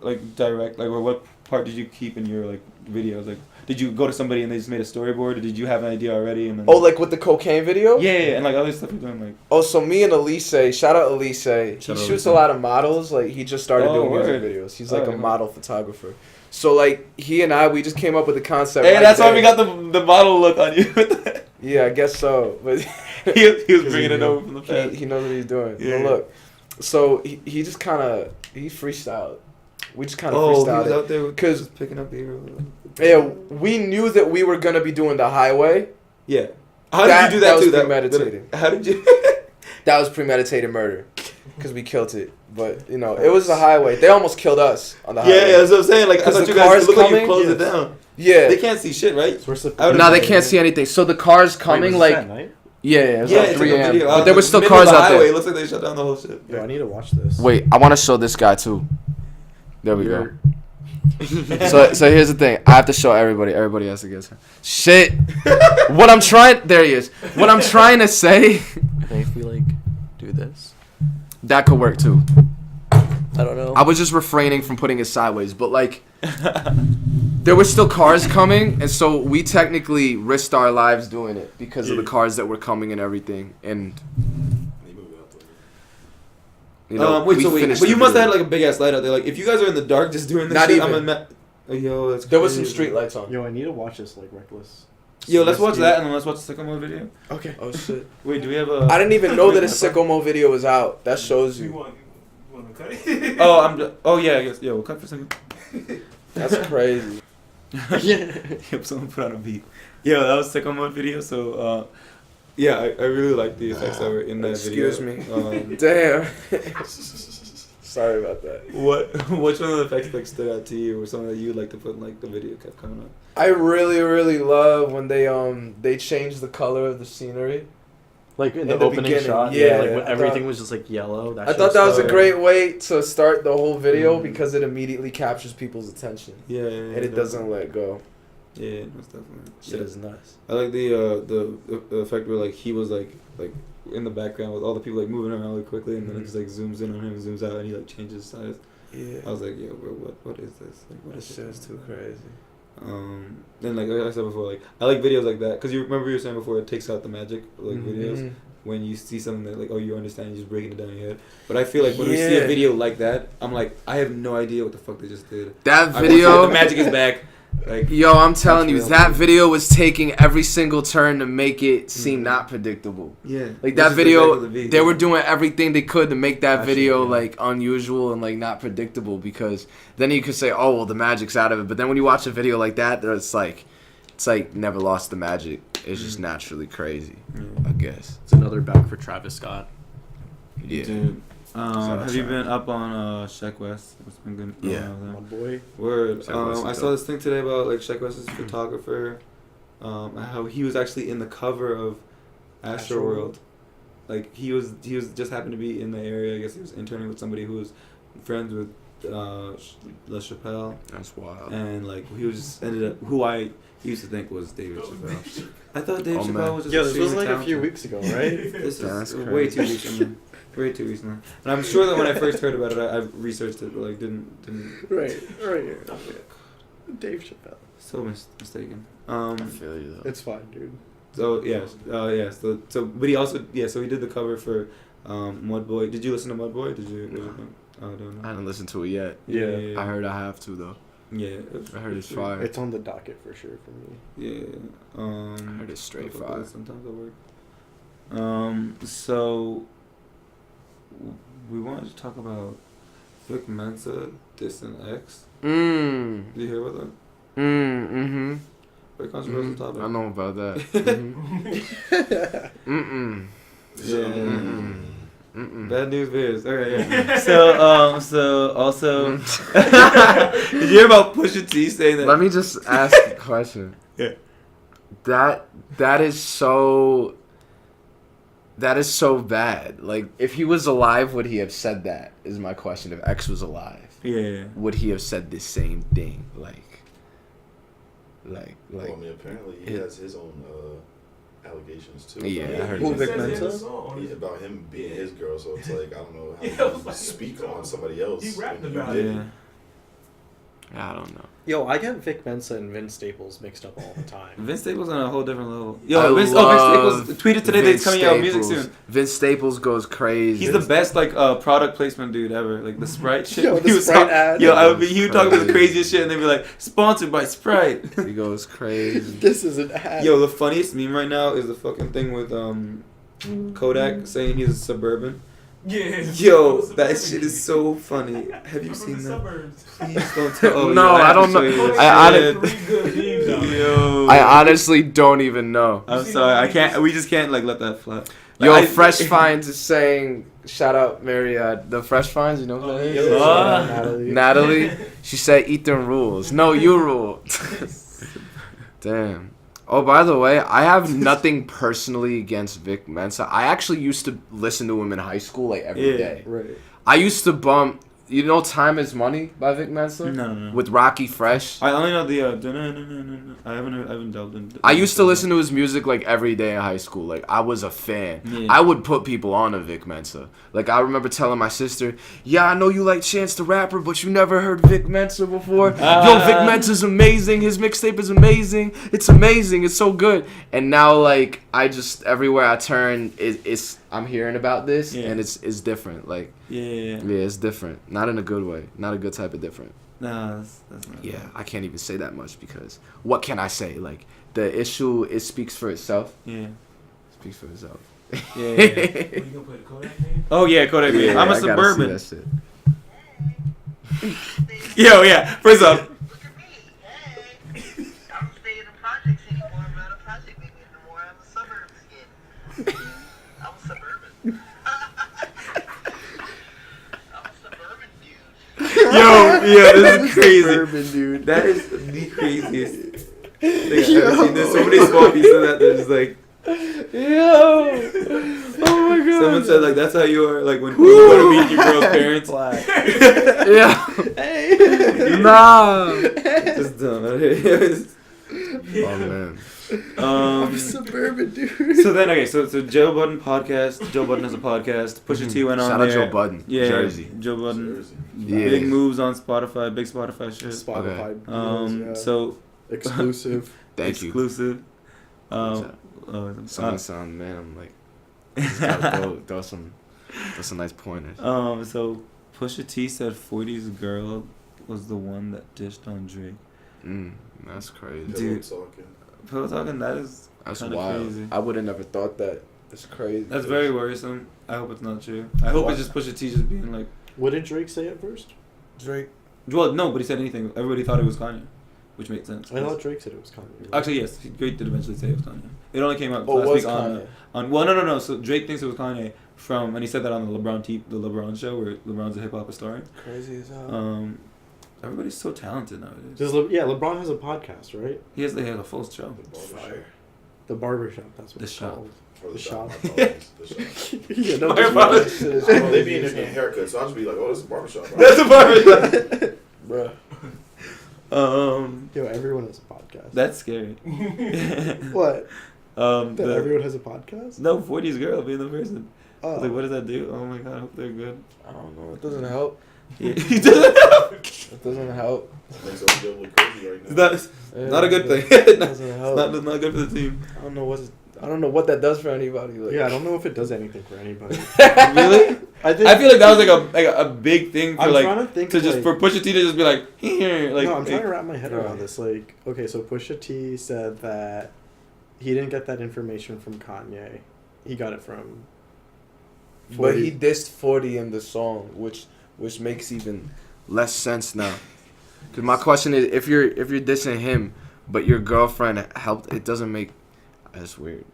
like direct, like, or what part did you keep in your like videos? Like, did you go to somebody and they just made a storyboard, or did you have an idea already and then? Oh, like with the cocaine video? Yeah, and like other stuff you're doing, like. Oh, so me and Elise, shout out Elise. He Shout out shoots Elise. a lot of models. Like, he just started doing word. music videos. He's like Alright, a model photographer. So like he and we just came up with the concept. Hey, right that's why there. we got the model look on you. Yeah, I guess so. But he was bringing it over from the past. he knows what he's doing. Yeah. But look, so he just kind of he freestyled. We just kind of Oh, he freestyled was it. out there with 'Cause- just picking up the. Yeah, we knew that we were gonna be doing the highway. Yeah. How That- did you do that, that was too? premeditated. How did you? That was premeditated murder, because we killed it. But you know, it was the highway. They almost killed us on the highway. Yeah, that's what I'm saying. Like, I 'Cause thought the you guys cars look like you coming? closed it Yes. down. Yeah. They can't see shit, right? So we're supposed I would've No, they been- can't see anything. So the cars coming like night? yeah, it was Yeah, like it's 3 like a a.m. video. But there was still Middle of cars the out highway. there. It looks like they shut down the whole shit. Yo, I need to watch this. Wait, I want to show this guy too. There we go. You're- So here's the thing. I have to show everybody. Everybody has to guess. Shit. What I'm trying. There he is. What I'm trying to say. Hey, if we like do this, That could work too. I don't know. I was just refraining from putting it sideways, but like, there were still cars coming, and so we technically risked our lives doing it because of the cars that were coming and everything. And you know, Wait, we so wait, finished but you the must have had video. like a big ass light out there. Like, if you guys are in the dark just doing this Not shit, even. Yo, that's There was some crazy. street lights on. Yo, I need to watch this like reckless. Yo, let's watch that and then let's watch the Sicko Mode video. Okay. Oh shit! Wait, do we have a? I didn't even know that a Sicko Mo video was out. That shows You you. want to cut it? Oh, yeah, I guess. Yeah, we'll cut for a second. That's crazy. Yep, someone put on a beat. Yo, that was Sicko Mode video. So, yeah, I really like the effects that were in that Excuse video. me. Damn. Sorry about that. Which one of the effects like stood out to you, or something that you would like to put in like the video kept coming up? I really, really love when they changed the color of the scenery. Like in In the the opening beginning, shot, yeah, like when I everything thought- was just like yellow. I thought that was a so- great way to start the whole video Mhm. because it immediately captures people's attention Yeah, and it doesn't let go. Yeah, most definitely. Shit Yeah. is nuts. I like the effect where like he was like in the background with all the people like moving around really quickly, and then it just like zooms in on him, zooms out, and he like changes size. Yeah. I was like, yo, bro, what is this? Like, what That is shit this? is too crazy. Then like I said before, like I like videos like that because you remember you were saying before it takes out the magic of like Mhm. videos when you see something that like you understand, you just breaking it down in your head. But I feel like when we see a Yeah. video like that, I'm like I have no idea what the fuck they just did. That I want to video. say the magic is back. Like Yo, I'm telling you, real. that video was taking every single turn to make it seem not predictable. yeah, Like which that is video, exactly the beat. they were doing everything they could to make that Actually, video yeah. like unusual and like not predictable because then you could say, oh well, the magic's out of it. But then when you watch a video like that, it's like never lost the magic. It's just naturally crazy, I guess. It's another back for Travis Scott. Yeah. Dude, out have you Travis. been up on Sheck West? What's been good? going Yeah. on with My him? boy. Word. Sheck West I is saw dope. this thing today about like Sheck West is a photographer. How he was actually in the cover of Astroworld. Like he was just happened to be in the area. I guess he was interning with somebody who was friends with Les Chappelle, That's wild. and like he was just ended up who I used to think was David Chappelle. I thought Dave Oh, Chappelle man. was just Yo, this was extremely like a few talented. weeks ago, right? This That's is way too crazy. recently. Way too recently. And I'm sure that when I first heard about it, I researched it, but like didn't. right here. Dave Chappelle. So mistaken. I feel you though. It's fine, dude. So yeah, but he also so he did the cover for Mudboy. Did you listen to Mudboy? Did you? No. I don't I know. haven't listened to it yet. Yeah. I heard I have to though. Yeah. I heard it's fire. It's on the docket for sure for me. Yeah. I heard it's straight I fuck with fire. it Sometimes at work. So we wanted to talk about Vic Mensa dissing X. Did you hear about that? Mm-hmm. Very controversial topic. I know about that. Mm-hmm. Mm-mm. Yeah. Mm-mm. Mm-mm. Bad news bears. Okay, yeah. So also, did you hear about Pusha T saying that? Let me just ask a question. Yeah. That is so bad. Like, if he was alive, would he have said that? Is my question. If X was alive, Yeah. would he have said the same thing? Like. Well, I mean, apparently he has his own allegations too. Yeah, I heard Who, that. Vic It says it in the Mensa? song. Yeah, about him being his girl, so it's like I don't know Yeah, how you fuck speak you on somebody else. He rapped when you about did Yeah. I don't know. Yo, I get Vic Mensa and Vince Staples mixed up all the time. Vince Staples on a whole different level. I Yo, Vince love Staples tweeted today that he's Vince coming out with music Staples. soon. Vince Staples goes crazy. He's the best like product placement dude ever. Like the Sprite shit. Yo, the He was Sprite talk- ad. Yo, he would talk about the Crazy. craziest shit, and they'd be like, sponsored by Sprite. He goes crazy. This is an ad. Yo, the funniest meme right now is the fucking thing with Kodak saying he's a suburban. Yeah. Yo, that shit is so funny. Have you I'm from seen the that? suburbs. Please don't tell. Oh, No, yo, I have to don't show know. you this I shit. Three good memes out there. Yo, I honestly don't even know. I'm sorry. I can't. We just can't like let that fly. Yo, Like, Fresh Finds is saying, shout out Myriad. The Fresh Finds, you know who that is? Yo, Ah. Natalie. Natalie, she said Ethan rules. No, you rule. Damn. Oh, by the way, I have nothing personally against Vic Mensa. I actually used to listen to him in high school like every day. Right. I used to bump, you know, Time Is Money by Vic Mensa? No. With Rocky Fresh. I only know the. I haven't delved into. I used to listen to his music like every day in high school. Like, I was a fan. Yeah. I would put people on to Vic Mensa. Like, I remember telling my sister, yeah, I know you like Chance the Rapper, but you never heard Vic Mensa before. Yo, Vic Mensa's amazing. His mixtape is amazing. It's amazing. It's so good. And now, like, I just, everywhere I turn, I'm hearing about this, Yeah. and it's different. Like, Yeah. yeah, it's different. Not in a good way. Not a good type of different. Nah, that's not. Yeah, I can't even say that much because what can I say? Like, the issue, it speaks for itself. Yeah. Speaks for itself. Yeah. What, you gonna play the Kodak name? Oh yeah, Kodak. Yeah, I'm a I gotta see suburban. that shit. Yo, yeah. First off, Look at me. Hey. I don't stay in the projects anymore. I'm not a project baby anymore. I'm a suburbs kid. I'm a suburban. I'm a suburban dude. yo, this is crazy. Suburban dude. That is the craziest thing I've ever seen. There's so many small pieces of that. They're just like. Yo! Oh my god. Someone said like that's how you are like when you go to meet your girl's parents. Yeah. Nah. Just dumb. Oh man. Suburban dude. So then so Joe Budden podcast. Joe Budden has a podcast. Pusha T went on Shout out there. Joe Budden. Yeah, Jersey. Joe Budden. Jersey. Yeah. Big moves on Spotify. Big Spotify shit. Spotify. deals, yeah. So exclusive. Thank you. exclusive. Son, man, I'm like, just gotta throw some nice pointers. So Pusha T said 40's girl was the one that dished on Drake. That's crazy. Dude. Pillow talking. Pillow talking, that is That's kinda wild. crazy. I would have never thought that. That's crazy. That's very worrisome. I hope it's not true. I hope it's just Pusha T just being like What did Drake say at first? Drake. Well, no, but he said anything. Everybody thought it was Kanye, which makes sense. I thought Drake said it was Kanye. Actually, yes, Drake did eventually say it was Kanye. It only came out Oh, it last was week Kanye. on. Well, no. So Drake thinks it was Kanye and he said that on the LeBron show where LeBron's a hip hop historian. Crazy as hell. Everybody's so talented nowadays. LeBron has a podcast, right? He has a full show. Fire. The Barbershop, that's what The it's shop. called. Or The shop. My apologies. The shop. Yeah, no, My just apologies. shit is Oh, they be in funny there as getting haircuts, so I'll just be like, oh, this is a barbershop. That's a barbershop. hell. Bruh. Yo, everyone has a podcast. That's scary. What? That the, everyone has a podcast? no, 40's girl being the person. Oh. Like, what does that do? Oh my god, I hope they're good. I don't know. It doesn't help. Yeah. It doesn't help. Makes us feel really crazy right It's now. not a good thing. It not, doesn't it's help. not good for the team. I don't know what that does for anybody. Like, Yeah, I don't know if it does anything for anybody. Really? I think. I feel like that was like a big thing for I'm like trying to think to just like, for Pusha T to just be like here like. no, I'm trying like, to wrap my head around this. Like, okay, so Pusha T said that he didn't get that information from Kanye. He got it from. but 40. he dissed 40 in the song, which makes even less sense now. Because my question is, if you're dissing him, but your girlfriend helped, it doesn't make. That's weird.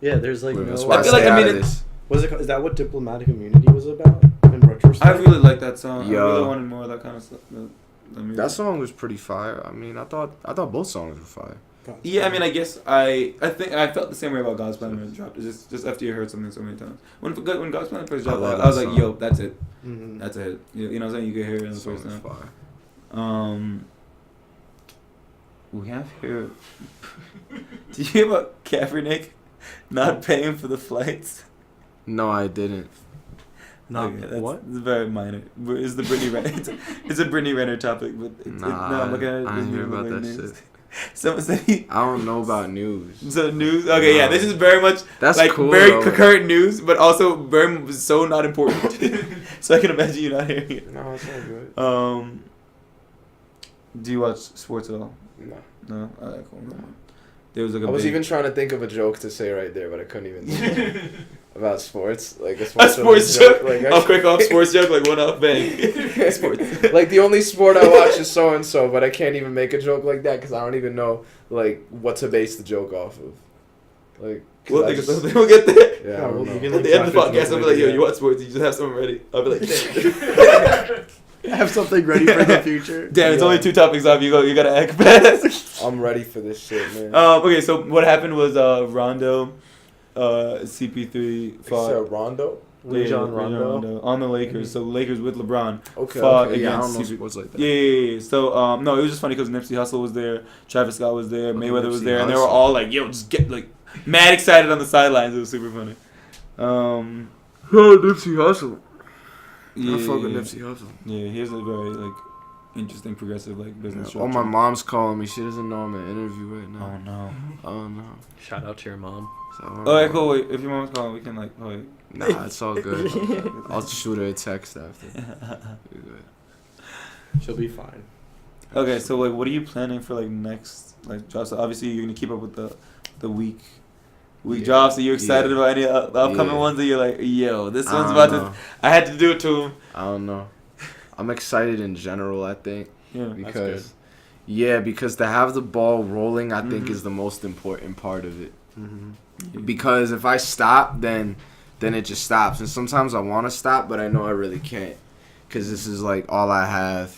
Yeah, there's like That's no. why I I feel stay like, I out mean, of this. Was it? Is that what diplomatic immunity was about in retrospect? I really like that song. Yo. I really wanted more of that kind of stuff. The music. That song was pretty fire. I mean, I thought both songs were fire. Yeah, I mean, I guess I think I felt the same way about God's Plan when it dropped. It's just after you heard something so many times. When God's Plan first dropped, love I was that like, song. yo, that's it. Mm-hmm. That's it. You know what I'm saying? You can hear it in the That song first was time. fire. We have here. Do you hear about Kaepernick not paying for the flights? No, I didn't. Not That's what? It's very minor. It's the Brittany Renner. It's a Brittany Renner topic, but no, I'm looking at it. I didn't hear about that news. shit. Someone said he. I don't know about news. So news. Okay, yeah, this is very much That's like cool. very though. current news, but also very so not important. So I can imagine you not hearing it. No, it's all good. Do you watch sports at all? No. No. Alright, cool. There was like a I was big- even trying to think of a joke to say right there, but I couldn't even think of it. About sports, like a a sports, sports joke. Like, I'll quick off sports joke like one off bang. Sports. Like the only sport I watch is so and so, but I can't even make a joke like that because I don't even know like what to base the joke off of. Like, 'cause We'll I think of just- something. We'll get there. Yeah, I Yeah, don't well, know. you can, At the end of the graphics podcast, I'll be like, yo, you watch sports? You just have something ready. I'll be like, damn. have something ready for the future. Damn, it's Yeah. only 2 topics off. You gotta act fast. I'm ready for this shit, man. Okay, so what happened was Rondo, CP3 Except fought Rondo. Rajon Rondo. on the Lakers. So Lakers with LeBron Okay, fought okay. Yeah, I against don't know CP3. sports like that. Yeah. So no, it was just funny because Nipsey Hussle was there, Travis Scott was there, Mayweather was Nipsey there, and they were Hussle. all like, "Yo, just get like mad excited on the sidelines." It was super funny. Oh, Nipsey Hussle. Yeah, I fuck with Nipsey Hussle. Yeah, he has a very like interesting, progressive like business. Oh, my structure. mom's calling me. She doesn't know I'm in an interview right Oh now. no. Oh no. Shout out to your mom. So, Alright, cool. Wait, if your mom's calling, we can like. Oh, wait. Nah, it's all good. I'll shoot her a text after. We're good. She'll be fine. Okay, so like, what are you planning for like next like drops? So obviously, you're gonna keep up with the week Yeah. drops. Are you excited Yeah. about any the upcoming Yeah. ones that you're like, yo, this I one's don't about know. to. I had to do it to him. I don't know. I'm excited in general, I think. Yeah. Because because to have the ball rolling, I think Mhm. is the most important part of it. Mm-hmm. Because if I stop, then it just stops. And sometimes I want to stop, but I know I really can't. Because this is like all I have.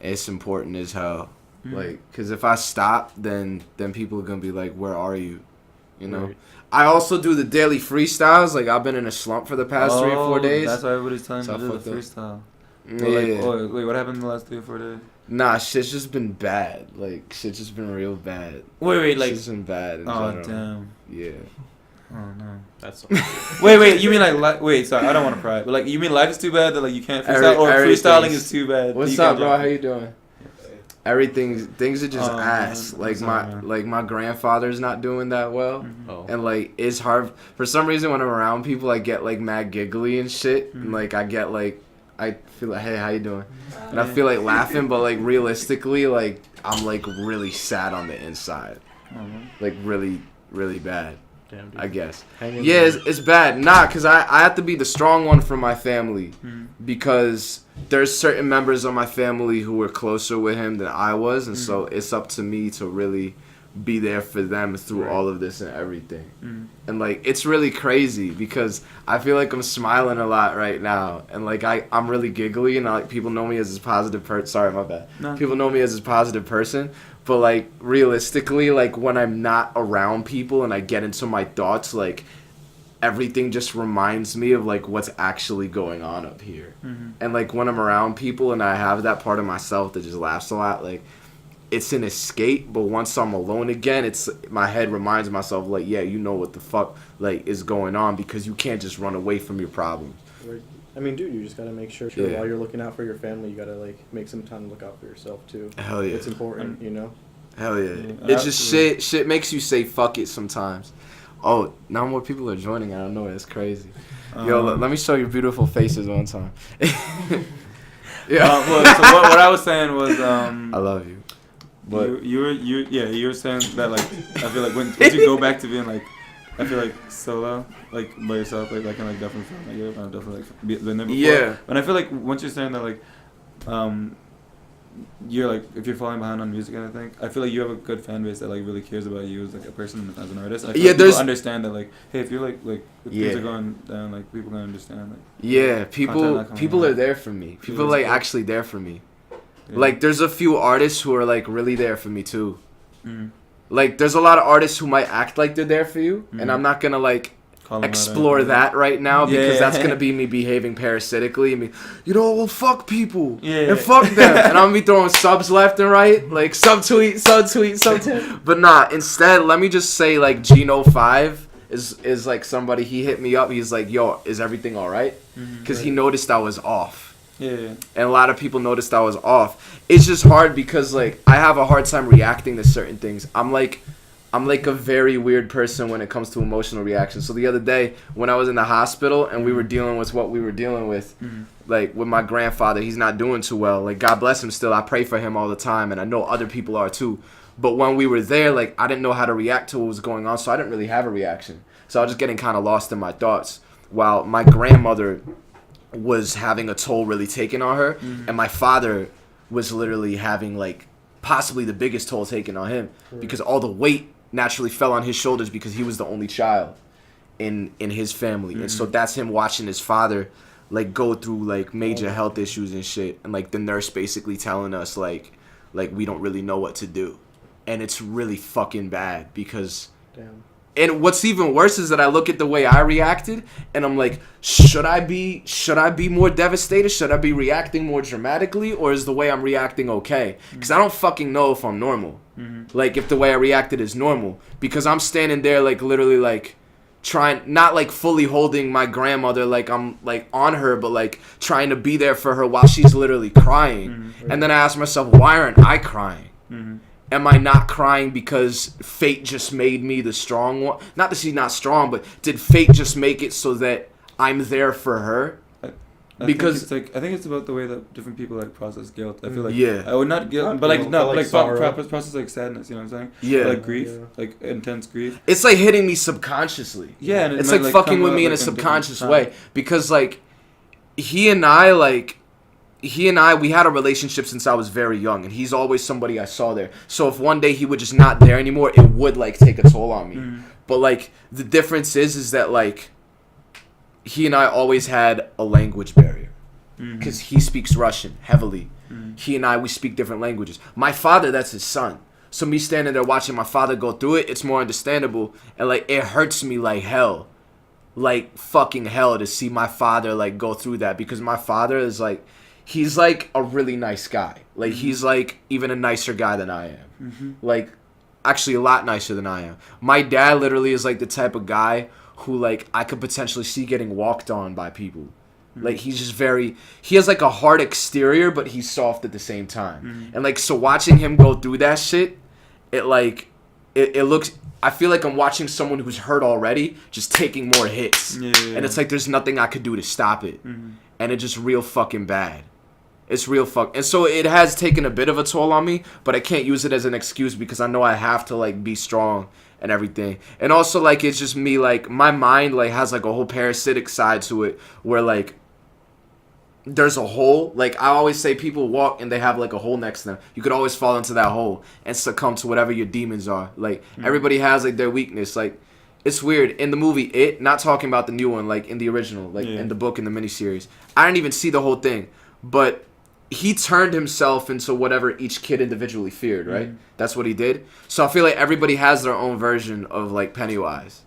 It's important as hell. Mhm. Like, because if I stop, then people are going to be like, where are you? You know? Right. I also do the daily freestyles. Like, I've been in a slump for the past 3 or 4 days. That's why everybody's telling So me I to do the fucked up. freestyle. Yeah. But, like, oh, wait, what happened in the last 3 or 4 days? Nah, shit's just been bad. Like, shit's just been real bad. Wait, like. Shit's been bad in Oh general. damn. Yeah. Oh no. That's Wait, you mean like wait, sorry, I don't want to pry, but like you mean life is too bad that like you can't freestyle, or Everything's- freestyling is too bad? that What's you up, can't bro? drop How it? you doing? Things are just Oh, ass. man. Like I'm my sorry, man. like my grandfather's not doing that well, Mhm. oh. and like it's hard for some reason when I'm around people. I get like mad giggly and shit, and Mhm. like I get like I feel like, hey, how you doing? And I feel like laughing, but like realistically, like I'm like really sad on the inside, Oh, man. like really really bad. Damn, dude. I guess. Hang in Yeah, there. it's bad. Nah, because I have to be the strong one for my family Mhm. because there's certain members of my family who were closer with him than I was, and so Mm-hmm. it's up to me to really be there for them through all of this and everything. Mhm. And like it's really crazy because I feel like I'm smiling a lot right now, and like I'm really giggly, and like people know me as this positive person. Sorry, my bad. No. People know me as this positive person, But like realistically, like when I'm not around people and I get into my thoughts, like everything just reminds me of like what's actually going on up here. And like when I'm around people and I have that part of myself that just laughs a lot, like it's an escape. But once I'm alone again, it's my head reminds myself like, yeah, you know what the fuck like is going on, because you can't just run away from your problems. I mean, dude, you just gotta make sure while you're looking out for your family, you gotta like make some time to look out for yourself too. Hell yeah, it's important, you know. Hell yeah, it's just shit makes you say fuck it sometimes. Oh, now more people are joining. I don't know. It's crazy. Yo, let me show your beautiful faces one time. Yeah. So what I was saying was I love you. But you were saying that like I feel like once you go back to being like, I feel like solo, like by yourself, like I can like definitely feel like you've definitely like been there before. Yeah. And I feel like once you're saying that like, you're like, if you're falling behind on music and everything, I feel like you have a good fan base that like really cares about you as like a person, as an artist. I feel like people understand that like, hey, if you're like if things are going down, like people gonna understand. Like, people are there for me. People are like actually there for me. Yeah. Like there's a few artists who are like really there for me too. Like there's a lot of artists who might act like they're there for you, and I'm not gonna like explore that right now because that's gonna be me behaving parasitically and me, well, fuck people and fuck them, and I'm gonna be throwing subs left and right, like subtweet. But nah, instead let me just say like Geno5 is like somebody, he hit me up, he's like, yo, is everything all right? Because he noticed I was off. And a lot of people noticed I was off. It's just hard because like I have a hard time reacting to certain things. I'm like a very weird person when it comes to emotional reactions. So the other day when I was in the hospital and we were dealing with what we were dealing with, like with my grandfather, he's not doing too well. Like God bless him still. I pray for him all the time, and I know other people are too. But when we were there, like I didn't know how to react to what was going on, so I didn't really have a reaction. So I was just getting kind of lost in my thoughts while my grandmother was having a toll really taken on her, and my father was literally having like possibly the biggest toll taken on him because all the weight naturally fell on his shoulders because he was the only child in his family. And so that's him watching his father like go through like major health issues and shit, and like the nurse basically telling us like we don't really know what to do, and it's really fucking bad because and what's even worse is that I look at the way I reacted and I'm like, should I be more devastated? Should I be reacting more dramatically, or is the way I'm reacting okay? Because I don't fucking know if I'm normal. Like if the way I reacted is normal, because I'm standing there like literally like trying, not like fully holding my grandmother like I'm like on her, but like trying to be there for her while she's literally crying. And then I ask myself, why aren't I crying? Am I not crying because fate just made me the strong one? Not that she's not strong, but did fate just make it so that I'm there for her? I think it's about the way that different people like process guilt. I feel like I would not guilt, but process like sadness. You know what I'm saying? Like grief, like intense grief. It's like hitting me subconsciously. Yeah, and it's like fucking with me in a subconscious way, because like he and I, we had a relationship since I was very young, and he's always somebody I saw there. So if one day he would just not there anymore, it would like take a toll on me. But like the difference is that like he and I always had a language barrier because he speaks Russian heavily. He and we speak different languages. My father, that's his son. So me standing there watching my father go through it, it's more understandable, and like it hurts me like hell. Like fucking hell to see my father like go through that, because my father is like, he's like a really nice guy. Like he's like even a nicer guy than I am. Like actually a lot nicer than I am. My dad literally is like the type of guy who like I could potentially see getting walked on by people. Like he's just he has like a hard exterior, but he's soft at the same time. And like so watching him go through that shit, it like it looks, I feel like I'm watching someone who's hurt already just taking more hits. And it's like there's nothing I could do to stop it. And it's just real fucking bad. It's real fuck. And so it has taken a bit of a toll on me, but I can't use it as an excuse because I know I have to like be strong and everything. And also like it's just me, like my mind like has like a whole parasitic side to it where like there's a hole. Like I always say, people walk and they have like a hole next to them. You could always fall into that hole and succumb to whatever your demons are. Like everybody has like their weakness. Like it's weird. In the movie It, not talking about the new one, like in the original, like in the book, in the miniseries, I didn't even see the whole thing, but he turned himself into whatever each kid individually feared, right? Mhm. That's what he did. So I feel like everybody has their own version of like Pennywise,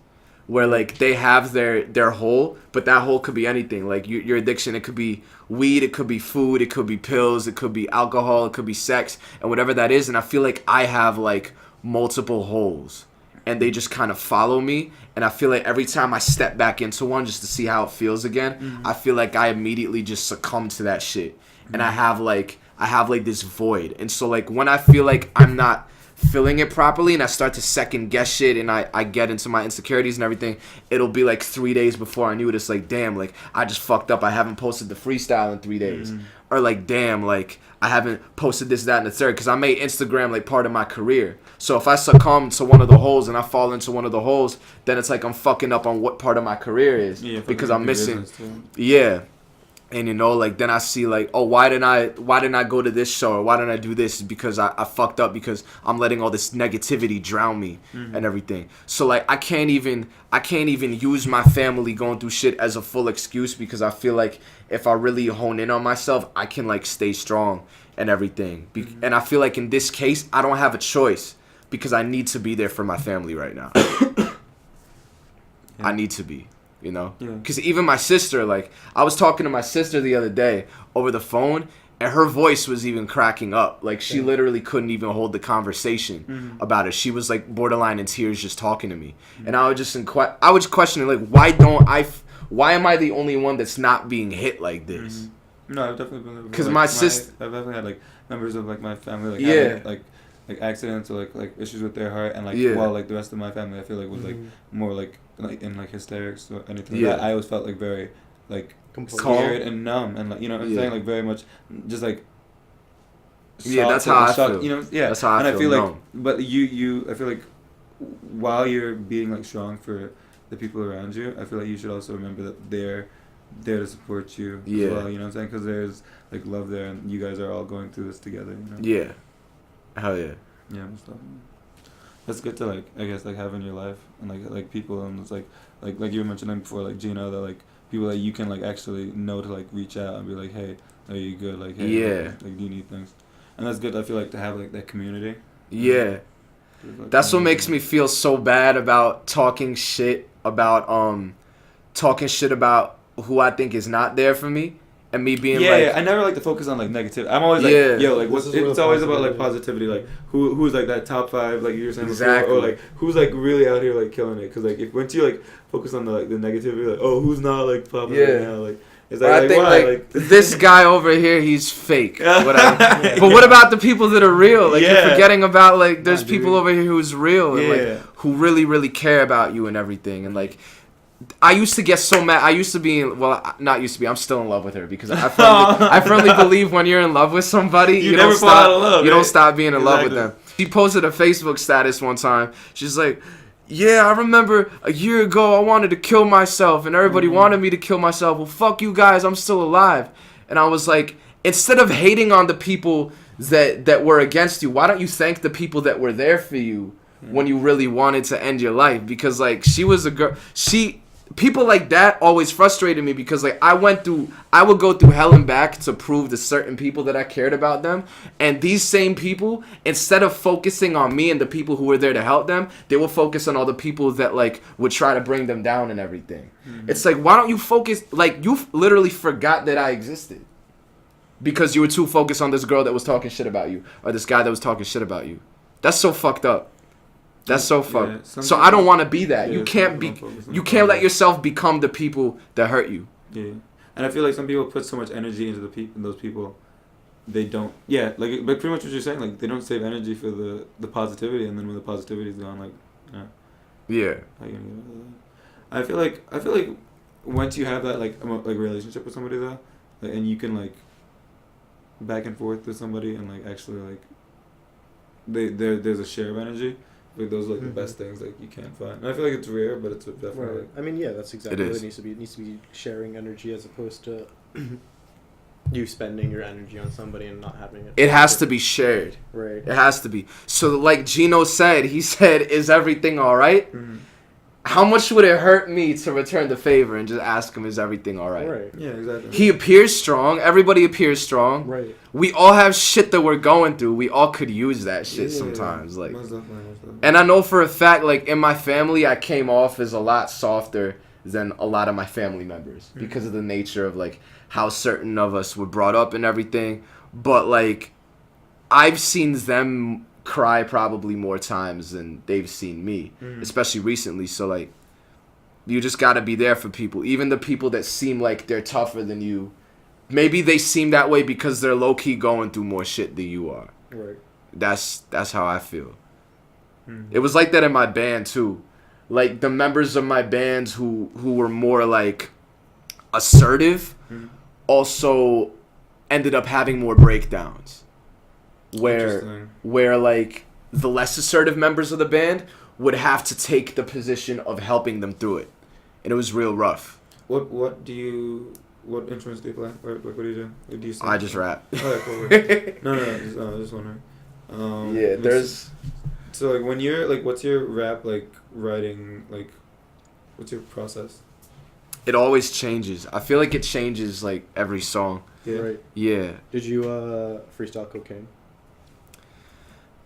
where like they have their hole, but that hole could be anything. Like your addiction, it could be weed, it could be food, it could be pills, it could be alcohol, it could be sex, and whatever that is. And I feel like I have like multiple holes, and they just kind of follow me. And I feel like every time I step back into one just to see how it feels again, I feel like I immediately just succumb to that shit. And I have like this void. And so like when I feel like I'm not feeling it properly and I start to second guess shit and I get into my insecurities and everything, it'll be like 3 days before I knew it. It's like, damn, like I just fucked up. I haven't posted the freestyle in 3 days. Or like, damn, like I haven't posted this, that, and the third, because I made Instagram like part of my career. So if I succumb to one of the holes and I fall into one of the holes, then it's like I'm fucking up on what part of my career is, because I'm missing. Yeah. And you know, like then I see like, oh, why didn't I go to this show, or why didn't I do this? Because I fucked up, because I'm letting all this negativity drown me and everything. So like I can't even use my family going through shit as a full excuse, because I feel like if I really hone in on myself, I can like stay strong and everything. And I feel like in this case, I don't have a choice, because I need to be there for my family right now. I need to be. You know, because even my sister, like I was talking to my sister the other day over the phone, and her voice was even cracking up. Like she literally couldn't even hold the conversation about it. She was like borderline in tears just talking to me, and I was just I was questioning like, why am I the only one that's not being hit like this? No, I've definitely been because my sister. I've definitely had like members of like my family like having, like accidents or like issues with their heart, and like while like the rest of my family I feel like was like more like in like hysterics or anything like that. I always felt like very like scared and numb, and like, you know what I'm saying, like very much just like that's how I feel. You know, that's how I feel. And I feel like, but you I feel like while you're being like strong for the people around you, I feel like you should also remember that they're there to support you as well, you know what I'm saying, because there's like love there, and you guys are all going through this together, you know. Hell yeah. Most definitely. That's good to like, I guess, like have in your life, and like people, and it's like you were mentioning before, like Gino, that like people that you can like actually know to like reach out and be like, hey, are you good? Like, hey, like do you need things? And that's good. I feel like to have like that community. Like, that's what makes me feel so bad about talking shit about who I think is not there for me. And me being I never like to focus on like negativity. I'm always like, like it's always about like positivity, like who's like that top 5, like you were saying before, or like who's like really out here like killing it. Because like if once you like focus on the like the negativity, like, oh, who's not like popping right now, like it's like, I think why? Like this guy over here, he's fake. Whatever. But what about the people that are real? Like you're forgetting about like there's people over here who's real and like who really care about you and everything. And like I used to get so mad. I used to be, not used to be. I'm still in love with her, because I firmly believe when you're in love with somebody, you don't stop. You don't stop being in love with them. She posted a Facebook status one time. She's like, "Yeah, I remember a year ago I wanted to kill myself, and everybody wanted me to kill myself. Well, fuck you guys, I'm still alive." And I was like, instead of hating on the people that were against you, why don't you thank the people that were there for you when you really wanted to end your life? Because like she was a girl. People like that always frustrated me, because like I would go through hell and back to prove to certain people that I cared about them, and these same people, instead of focusing on me and the people who were there to help them, they will focus on all the people that like would try to bring them down and everything. It's like, why don't you focus? Like you literally forgot that I existed because you were too focused on this girl that was talking shit about you, or this guy that was talking shit about you. That's so fucked up. That's so fucked. So I don't want to be that. You can't let yourself become the people that hurt you. Yeah, and I feel like some people put so much energy into those people, they don't. Yeah, like but pretty much what you're saying, like they don't save energy for the positivity, and then when the positivity is gone, like, how you gonna get out of that? I feel like once you have that like relationship with somebody though, like, and you can like back and forth with somebody, and like actually like there's a share of energy. Like those are like the best things like you can't find. And I feel like it's rare, but it's definitely. Right. I mean, that's exactly what it needs to be. It needs to be sharing energy as opposed to you spending your energy on somebody and not having it. It has to be shared. Right. It has to be. So like Gino said, he said, "Is everything all right?" how much would it hurt me to return the favor and just ask him, is everything all right? Right. Yeah, exactly. He appears strong. Everybody appears strong. Right. We all have shit that we're going through. We all could use that shit sometimes. Like, Most definitely. and I know for a fact, like, in my family, I came off as a lot softer than a lot of my family members because of the nature of, like, how certain of us were brought up and everything. But, like, I've seen them cry probably more times than they've seen me, especially recently. So, like, you just got to be there for people. Even the people that seem like they're tougher than you, maybe they seem that way because they're low-key going through more shit than you are. Right. That's how I feel. It was like that in my band, too. Like, the members of my bands who were more, like, assertive also ended up having more breakdowns. Where like the less assertive members of the band would have to take the position of helping them through it, and it was real rough. What instruments do you play? What do you do? What do you sing? I just rap. Oh, cool. No, just wondering. Yeah, there's. So like when you're like, what's your rap like writing like? What's your process? It always changes. I feel like it changes like every song. Yeah. Right. Yeah. Did you freestyle Cocaine?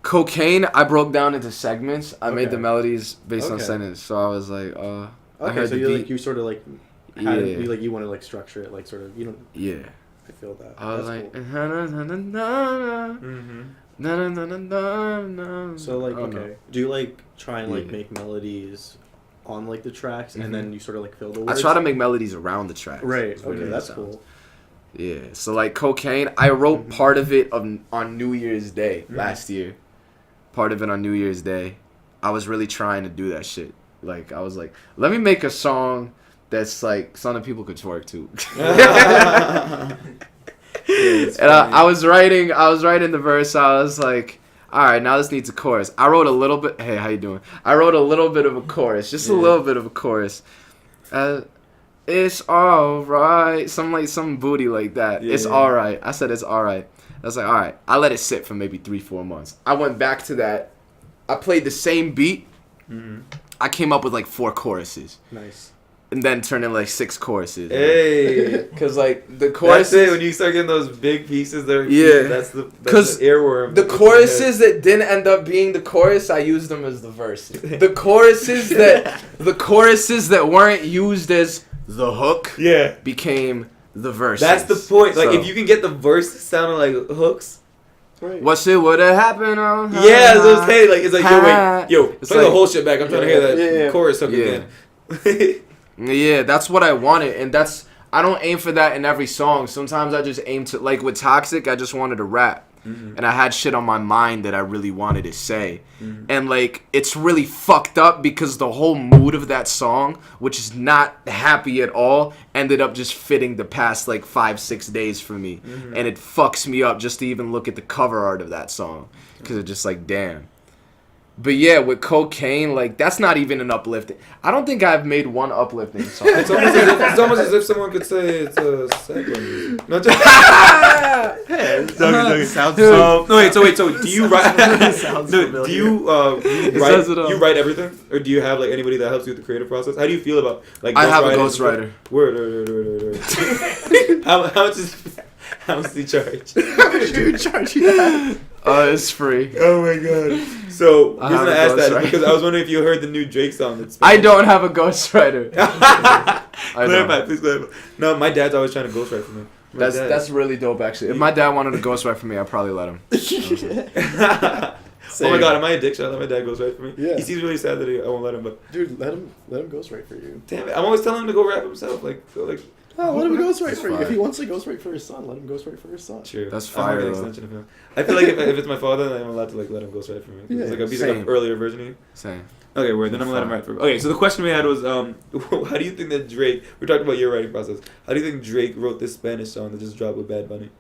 Cocaine, I broke down into segments. I made Okay. the melodies based on Okay. segments. So I was like, I Okay, heard so the you beat. like you sort of like had Yeah. you want to like structure it like sort of, you know. Yeah. I feel that. I was That's like, cool. So like, okay, do you like try and like Yeah. make melodies on like the tracks and then you sort of like fill the I words? try to make melodies around the tracks. Right. is what Okay, it that's sounds. cool. Yeah. So like Cocaine, I wrote part of it on New Year's Day last year. Part of it on New Year's Day. I was really trying to do that shit. Like I was like, let me make a song that's like something people could twerk to. And I was writing the verse. I was like, all right, now this needs a chorus. I wrote a little bit. Hey, how you doing? I wrote a little bit of a chorus, just a little bit of a chorus. It's all right, some booty like that. Yeah, it's all right. I said it's all right. I was like, all right. I let it sit for maybe 3-4 months. I went back to that. I played the same beat. I came up with like 4 choruses. Nice. And then turned in like 6 choruses. Hey. Because like the choruses. That's it. When you start getting those big pieces, there. Yeah. That's the earworm. The choruses that didn't end up being the chorus, I used them as the verses. The choruses that weren't used as the hook became the verses. That's the point. Like, So, if you can get the verses sounding like hooks. Right. what shit would have happened on Yeah, so it's hey, like it's like yo, It's play the like- whole shit back. I'm trying to hear that Yeah. chorus hook Yeah. again. Yeah, that's what I wanted, and I don't aim for that in every song. Sometimes I just aim to, like with Toxic, I just wanted to rap. And I had shit on my mind that I really wanted to say. And like, it's really fucked up because the whole mood of that song, which is not happy at all, ended up just fitting the past like 5-6 days for me. And it fucks me up just to even look at the cover art of that song. Because it's just like, damn. But yeah, with Cocaine, like, that's not even an uplifting. I don't think I've made one uplifting song. It's almost as if someone could say it's a sad one. Not just. Sounds No, wait. So do you write? Sounds No, familiar. do you says it all. you write everything, or do you have like anybody that helps you with the creative process? How do you feel about like? I have a ghostwriters? ghostwriter. Word. How much does he charge? It's free. Oh my god. So the I reason have I a asked that is ghostwriter. because I was wondering if you heard the new Drake song. That's I don't have a ghostwriter. I Clarify, don't. please clarify. No, my dad's always trying to ghostwrite for me. My dad. That's really dope, actually. If my dad wanted to ghostwrite for me, I'd probably let him. Oh my god, am I a dick? Should I let my dad ghostwrite for me? Yeah. He seems really sad that I won't let him, but Dude, let him ghostwrite for you. damn it, I'm always telling him to go rap himself. Like. Oh, let him ghostwrite That's for you. fire. If he wants to ghostwrite for his son, let him ghostwrite for his son. True. That's I'm like fire, an though. extension of him. I feel like if it's my father, then I'm allowed to like let him ghostwrite for me. Yeah, He's like an same. earlier version of you. Same. Okay, word. Then I'm gonna let him write for me. Okay, so the question we had was, how do you think that Drake? We're talking about your writing process. How do you think Drake wrote this Spanish song that just dropped with Bad Bunny?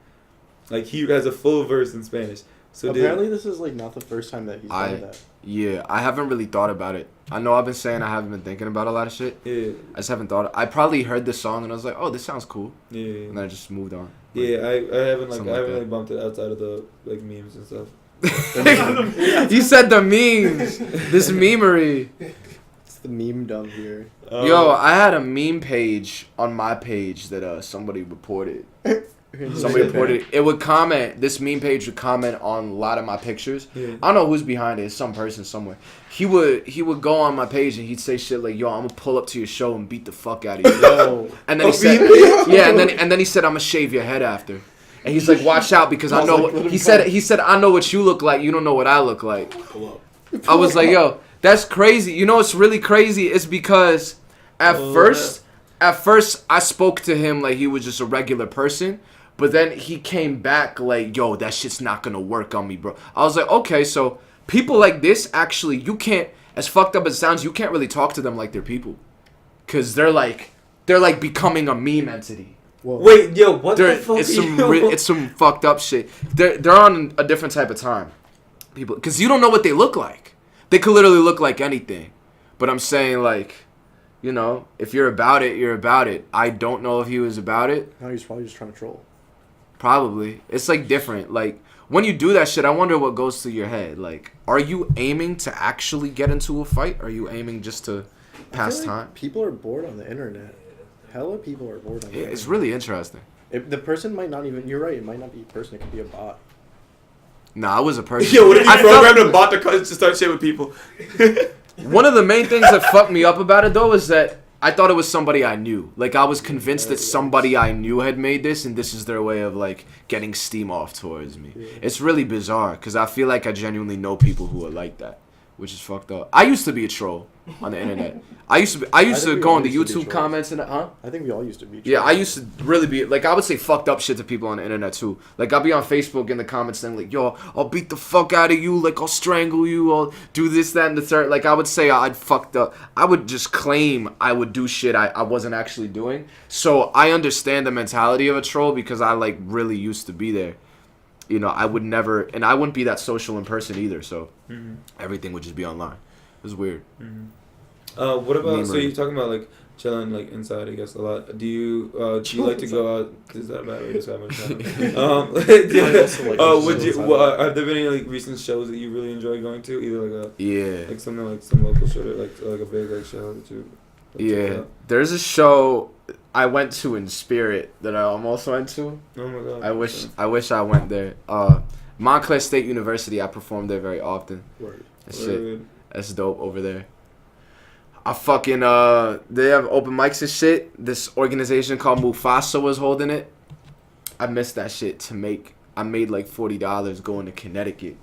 Like he has a full verse in Spanish. So Apparently, this is like not the first time that he's done that. Yeah, I haven't really thought about it. I know I've been saying I haven't been thinking about a lot of shit. Yeah. I just haven't thought. I probably heard this song and I was like, oh, this sounds cool. Yeah. And then I just moved on. Yeah, I haven't Something like really that. bumped it outside of the like memes and stuff. You said the memes. This memery. the meme dumb here. Yo, I had a meme page on my page that somebody reported. Somebody reported it. It would comment. This meme page would comment on a lot of my pictures. Yeah. I don't know who's behind it. It's some person somewhere. He would go on my page and he'd say shit like, "Yo, I'm gonna pull up to your show and beat the fuck out of you." Yo. And then he said, "Yeah," and then he said, "I'm gonna shave your head after." And he's like, "Watch out because I know." What, he said, "I know what you look like. You don't know what I look like." Pull up. I was like, "Yo, that's crazy." You know what's really crazy is because at first I spoke to him like he was just a regular person. But then he came back like, "Yo, that shit's not gonna work on me, bro." I was like, okay, so people like this, actually, you can't, as fucked up as it sounds, you can't really talk to them like they're people. Because they're like becoming a meme entity. Whoa. Wait, yo, what the fuck? It's some fucked up shit. They're on a different type of time. People, because you don't know what they look like. They could literally look like anything. But I'm saying, like, you know, if you're about it, you're about it. I don't know if he was about it. No, he's probably just trying to troll. Probably. It's like different. Like when you do that shit, I wonder what goes through your head. Like, are you aiming to actually get into a fight? Are you aiming just to pass time? People are bored on the internet. Hella people are bored on the internet. It's really interesting. The person might not even. You're right. It might not be a person. It could be a bot. Nah, I was a person. Yo, what if you I programmed a bot to start shit with people? One of the main things that fucked me up about it though is that I thought it was somebody I knew. Like, I was convinced that somebody I knew had made this, and this is their way of, like, getting steam off towards me. Yeah. It's really bizarre, because I feel like I genuinely know people who are like that, which is fucked up. I used to be a troll on the internet. I used to go on the YouTube comments and I think we all used to be trolls. Yeah, I used to really be, like, I would say fucked up shit to people on the internet, too. Like, I'll be on Facebook in the comments saying, like, "Yo, I'll beat the fuck out of you, like, I'll strangle you, I'll do this, that, and the third." Like, I would say I'd fucked up. I would just claim I would do shit I wasn't actually doing. So, I understand the mentality of a troll because I, like, really used to be there. You know, I would never, and I wouldn't be that social in person either, so everything would just be online. It was weird. What about, so you're talking about, like, chilling, like, inside, I guess, a lot. Do you like to go out? Is that a bad way to describe it? Would you, have there been any, like, recent shows that you really enjoy going to? Either, like, something like some local show, or, like a big, like, show that you... Yeah. There's a show I went to in Spirit that I almost went to. Oh, my God. I wish I went there. Montclair State University, I performed there very often. Word. That's dope over there. I fucking, they have open mics and shit. This organization called Mufasa was holding it. I missed that shit I made like $40 going to Connecticut.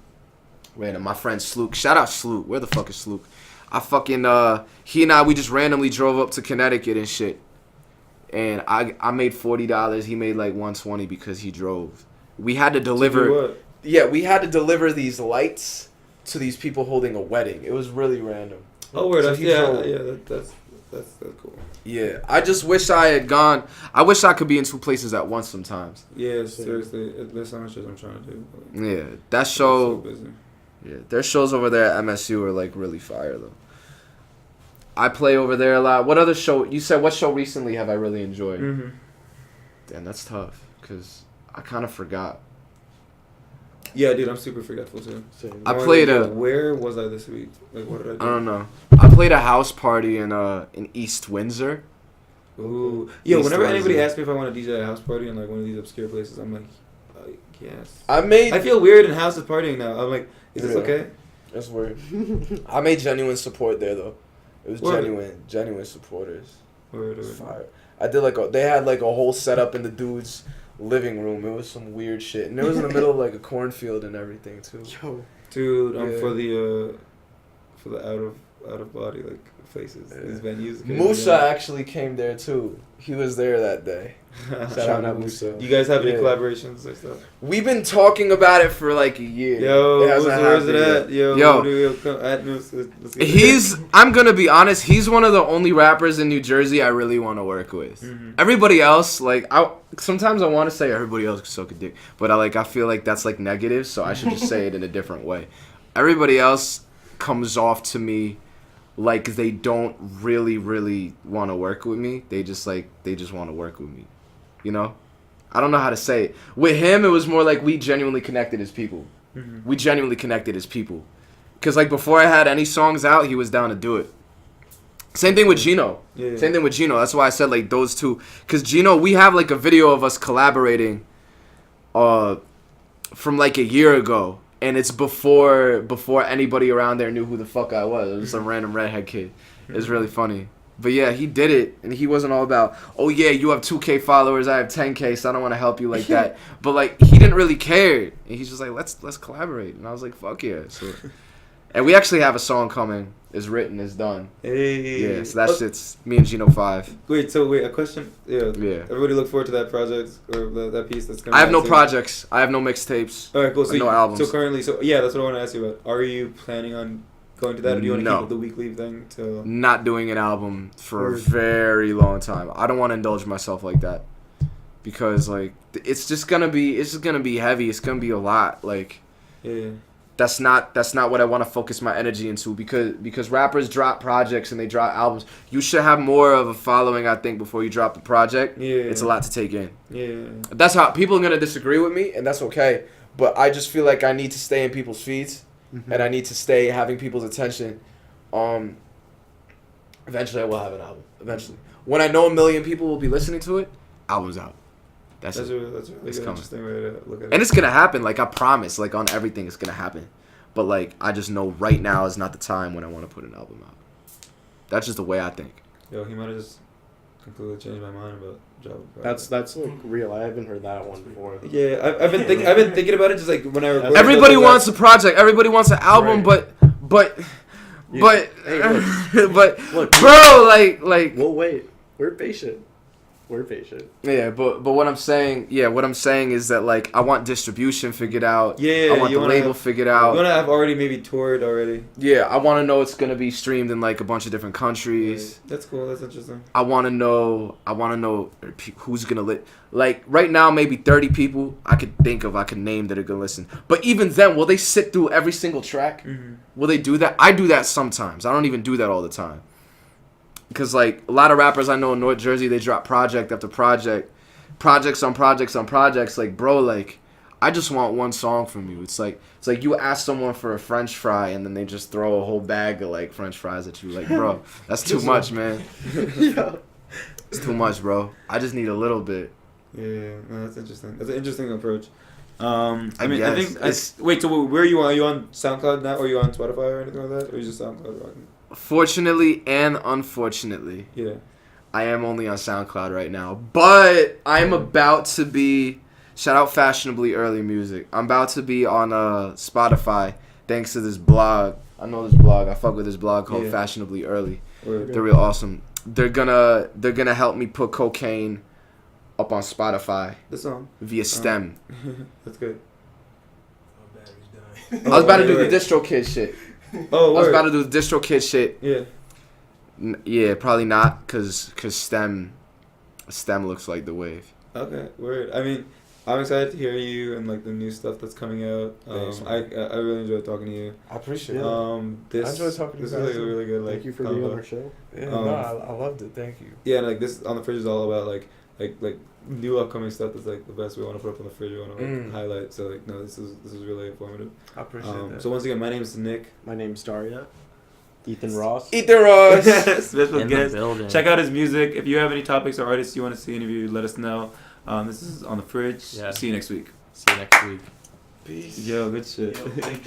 Random. My friend Slook. Shout out Slook. Where the fuck is Slook? I fucking, he and I, we just randomly drove up to Connecticut and shit. And I made $40. He made like $120 because he drove. We had to deliver. Yeah, we had to deliver these lights to these people holding a wedding. It was really random. Oh, word. So that's cool. Yeah, I just wish I had gone. I wish I could be in two places at once sometimes. Yeah, seriously. There's so much shit I'm trying to do. Yeah, that show. So busy. Yeah, their shows over there at MSU are like really fire though. I play over there a lot. What other show? You said what show recently have I really enjoyed? Damn, that's tough because I kind of forgot. Yeah, dude, I'm super forgetful too. Same. I played Where was I this week? Like, what did I do? I don't know. I played a house party in East Windsor. Ooh. Yeah, East whenever Windsor. anybody asks me if I want to DJ at a house party in like one of these obscure places, I'm like, yes. I feel weird in houses partying now. I'm like, is this okay? That's weird. I made genuine support there though. It was Word. genuine supporters. Word. Fire. I did they had like a whole setup in the dude's living room. It was some weird shit, and it was in the middle of like a cornfield and everything too. Yo, dude, Yeah. for the out of body like places, these venues. Musa actually came there too. He was there that day. Shout out Musa. You guys have any collaborations or stuff? We've been talking about it for like a year. Yo, It hasn't where's it happened at? Yo. At Musa. Let's get it. I'm gonna be honest, he's one of the only rappers in New Jersey I really want to work with. Everybody else, like, sometimes I want to say everybody else can suck a dick, but I feel like that's like negative, so I should just say it in a different way. Everybody else comes off to me like they don't really want to work with me. They just want to work with me. You know? I don't know how to say it. With him, it was more like we genuinely connected as people. We genuinely connected as people. Because, like, before I had any songs out, he was down to do it. Same thing with Gino. Yeah. Same thing with Gino. That's why I said like those two. Cause Gino, we have like a video of us collaborating, from like a year ago, and it's before anybody around there knew who the fuck I was. It was some random redhead kid. It's really funny. But yeah, he did it, and he wasn't all about, oh yeah, you have 2K followers, I have 10K, so I don't want to help you like that. But like, he didn't really care, and he's just like, let's collaborate, and I was like, fuck yeah. So, and we actually have a song coming. It's written, it's done. Hey. Yeah, so that shit's me and Gino 5. Wait, a question. Yeah. Everybody look forward to that project or that piece that's coming. I have no soon. projects. I have no mixtapes. All right, cool. So no albums. So currently, that's what I want to ask you about. Are you planning on going to that, or do you want to No. keep it the weekly thing till? Not doing an album for a very long time. I don't want to indulge myself like that because like it's just gonna be heavy. It's gonna be a lot. Like Yeah. that's not what I want to focus my energy into because rappers drop projects and they drop albums. You should have more of a following, I think, before you drop the project. Yeah. It's a lot to take in. Yeah. That's how people are gonna disagree with me, and that's okay. But I just feel like I need to stay in people's feeds, and I need to stay having people's attention. Eventually, I will have an album. Eventually, when I know 1 million people will be listening to it, album's out. That's it. That's a really It's good, coming. interesting way to look at it. And it's gonna happen. Like I promise. Like on everything, it's gonna happen. But like I just know right now is not the time when I want to put an album out. That's just the way I think. Yo, he might have just completely changed my mind about job. That's like real. I haven't heard that one before. Yeah, I've been thinking about it just like when I record. Everybody wants a project. Everybody wants an album, Right. but Hey, look. but Look, bro, like we'll wait. We're patient. yeah, but what I'm saying is that like I want distribution figured out. Yeah, I want the label figured out. You want to have already maybe toured already. Yeah, I want to know it's gonna be streamed in like a bunch of different countries. Right. That's cool. That's interesting. I want to know who's gonna like right now maybe 30 people I could name that are gonna listen. But even then, will they sit through every single track? Mm-hmm. Will they do that? I do that sometimes. I don't even do that all the time. Because, like, a lot of rappers I know in North Jersey, they drop project after project. Projects on projects on projects. Like, bro, like, I just want one song from you. It's like you ask someone for a French fry, and then they just throw a whole bag of, like, French fries at you. Like, bro, that's too much, man. It's too much, bro. I just need a little bit. Yeah, no, that's interesting. That's an interesting approach. I guess. Wait, so where are you on? Are you on SoundCloud now, or are you on Spotify or anything like that, or are you just SoundCloud rocking? Fortunately and unfortunately, Yeah. I am only on SoundCloud right now. But I'm about to be, shout out Fashionably Early Music. I'm about to be on Spotify thanks to this blog. I know this blog. I fuck with this blog called Fashionably Early. They're real awesome. They're gonna help me put cocaine up on Spotify The song. via STEM. That's good. My battery's dying. I was about to do the DistroKid shit. Oh, I was about to do the DistroKid shit. Yeah. Yeah, probably not, cause STEM looks like the wave. Okay, word. I mean, I'm excited to hear you and like the new stuff that's coming out. Thanks, I really enjoyed talking to you. I appreciate it. This I enjoyed talking to this you is like guys. a really good like. Thank you for being combo. on our show. Yeah, Um, I loved it. Thank you. Yeah, and like this on the fridge is all about like new upcoming stuff that's like the best we want to put up on the fridge. We want to like highlight. So like no, this is really informative. I appreciate that. So once again, my name is Nick. My name's Daria. Ethan Ross. Ethan Ross. Smith with In the guest. building. Check out his music. If you have any topics or artists you want to see interviewed, let us know. This is on the fridge. Yeah. See you next week. See you next week. Peace. Yo, good shit. Yo, thank you.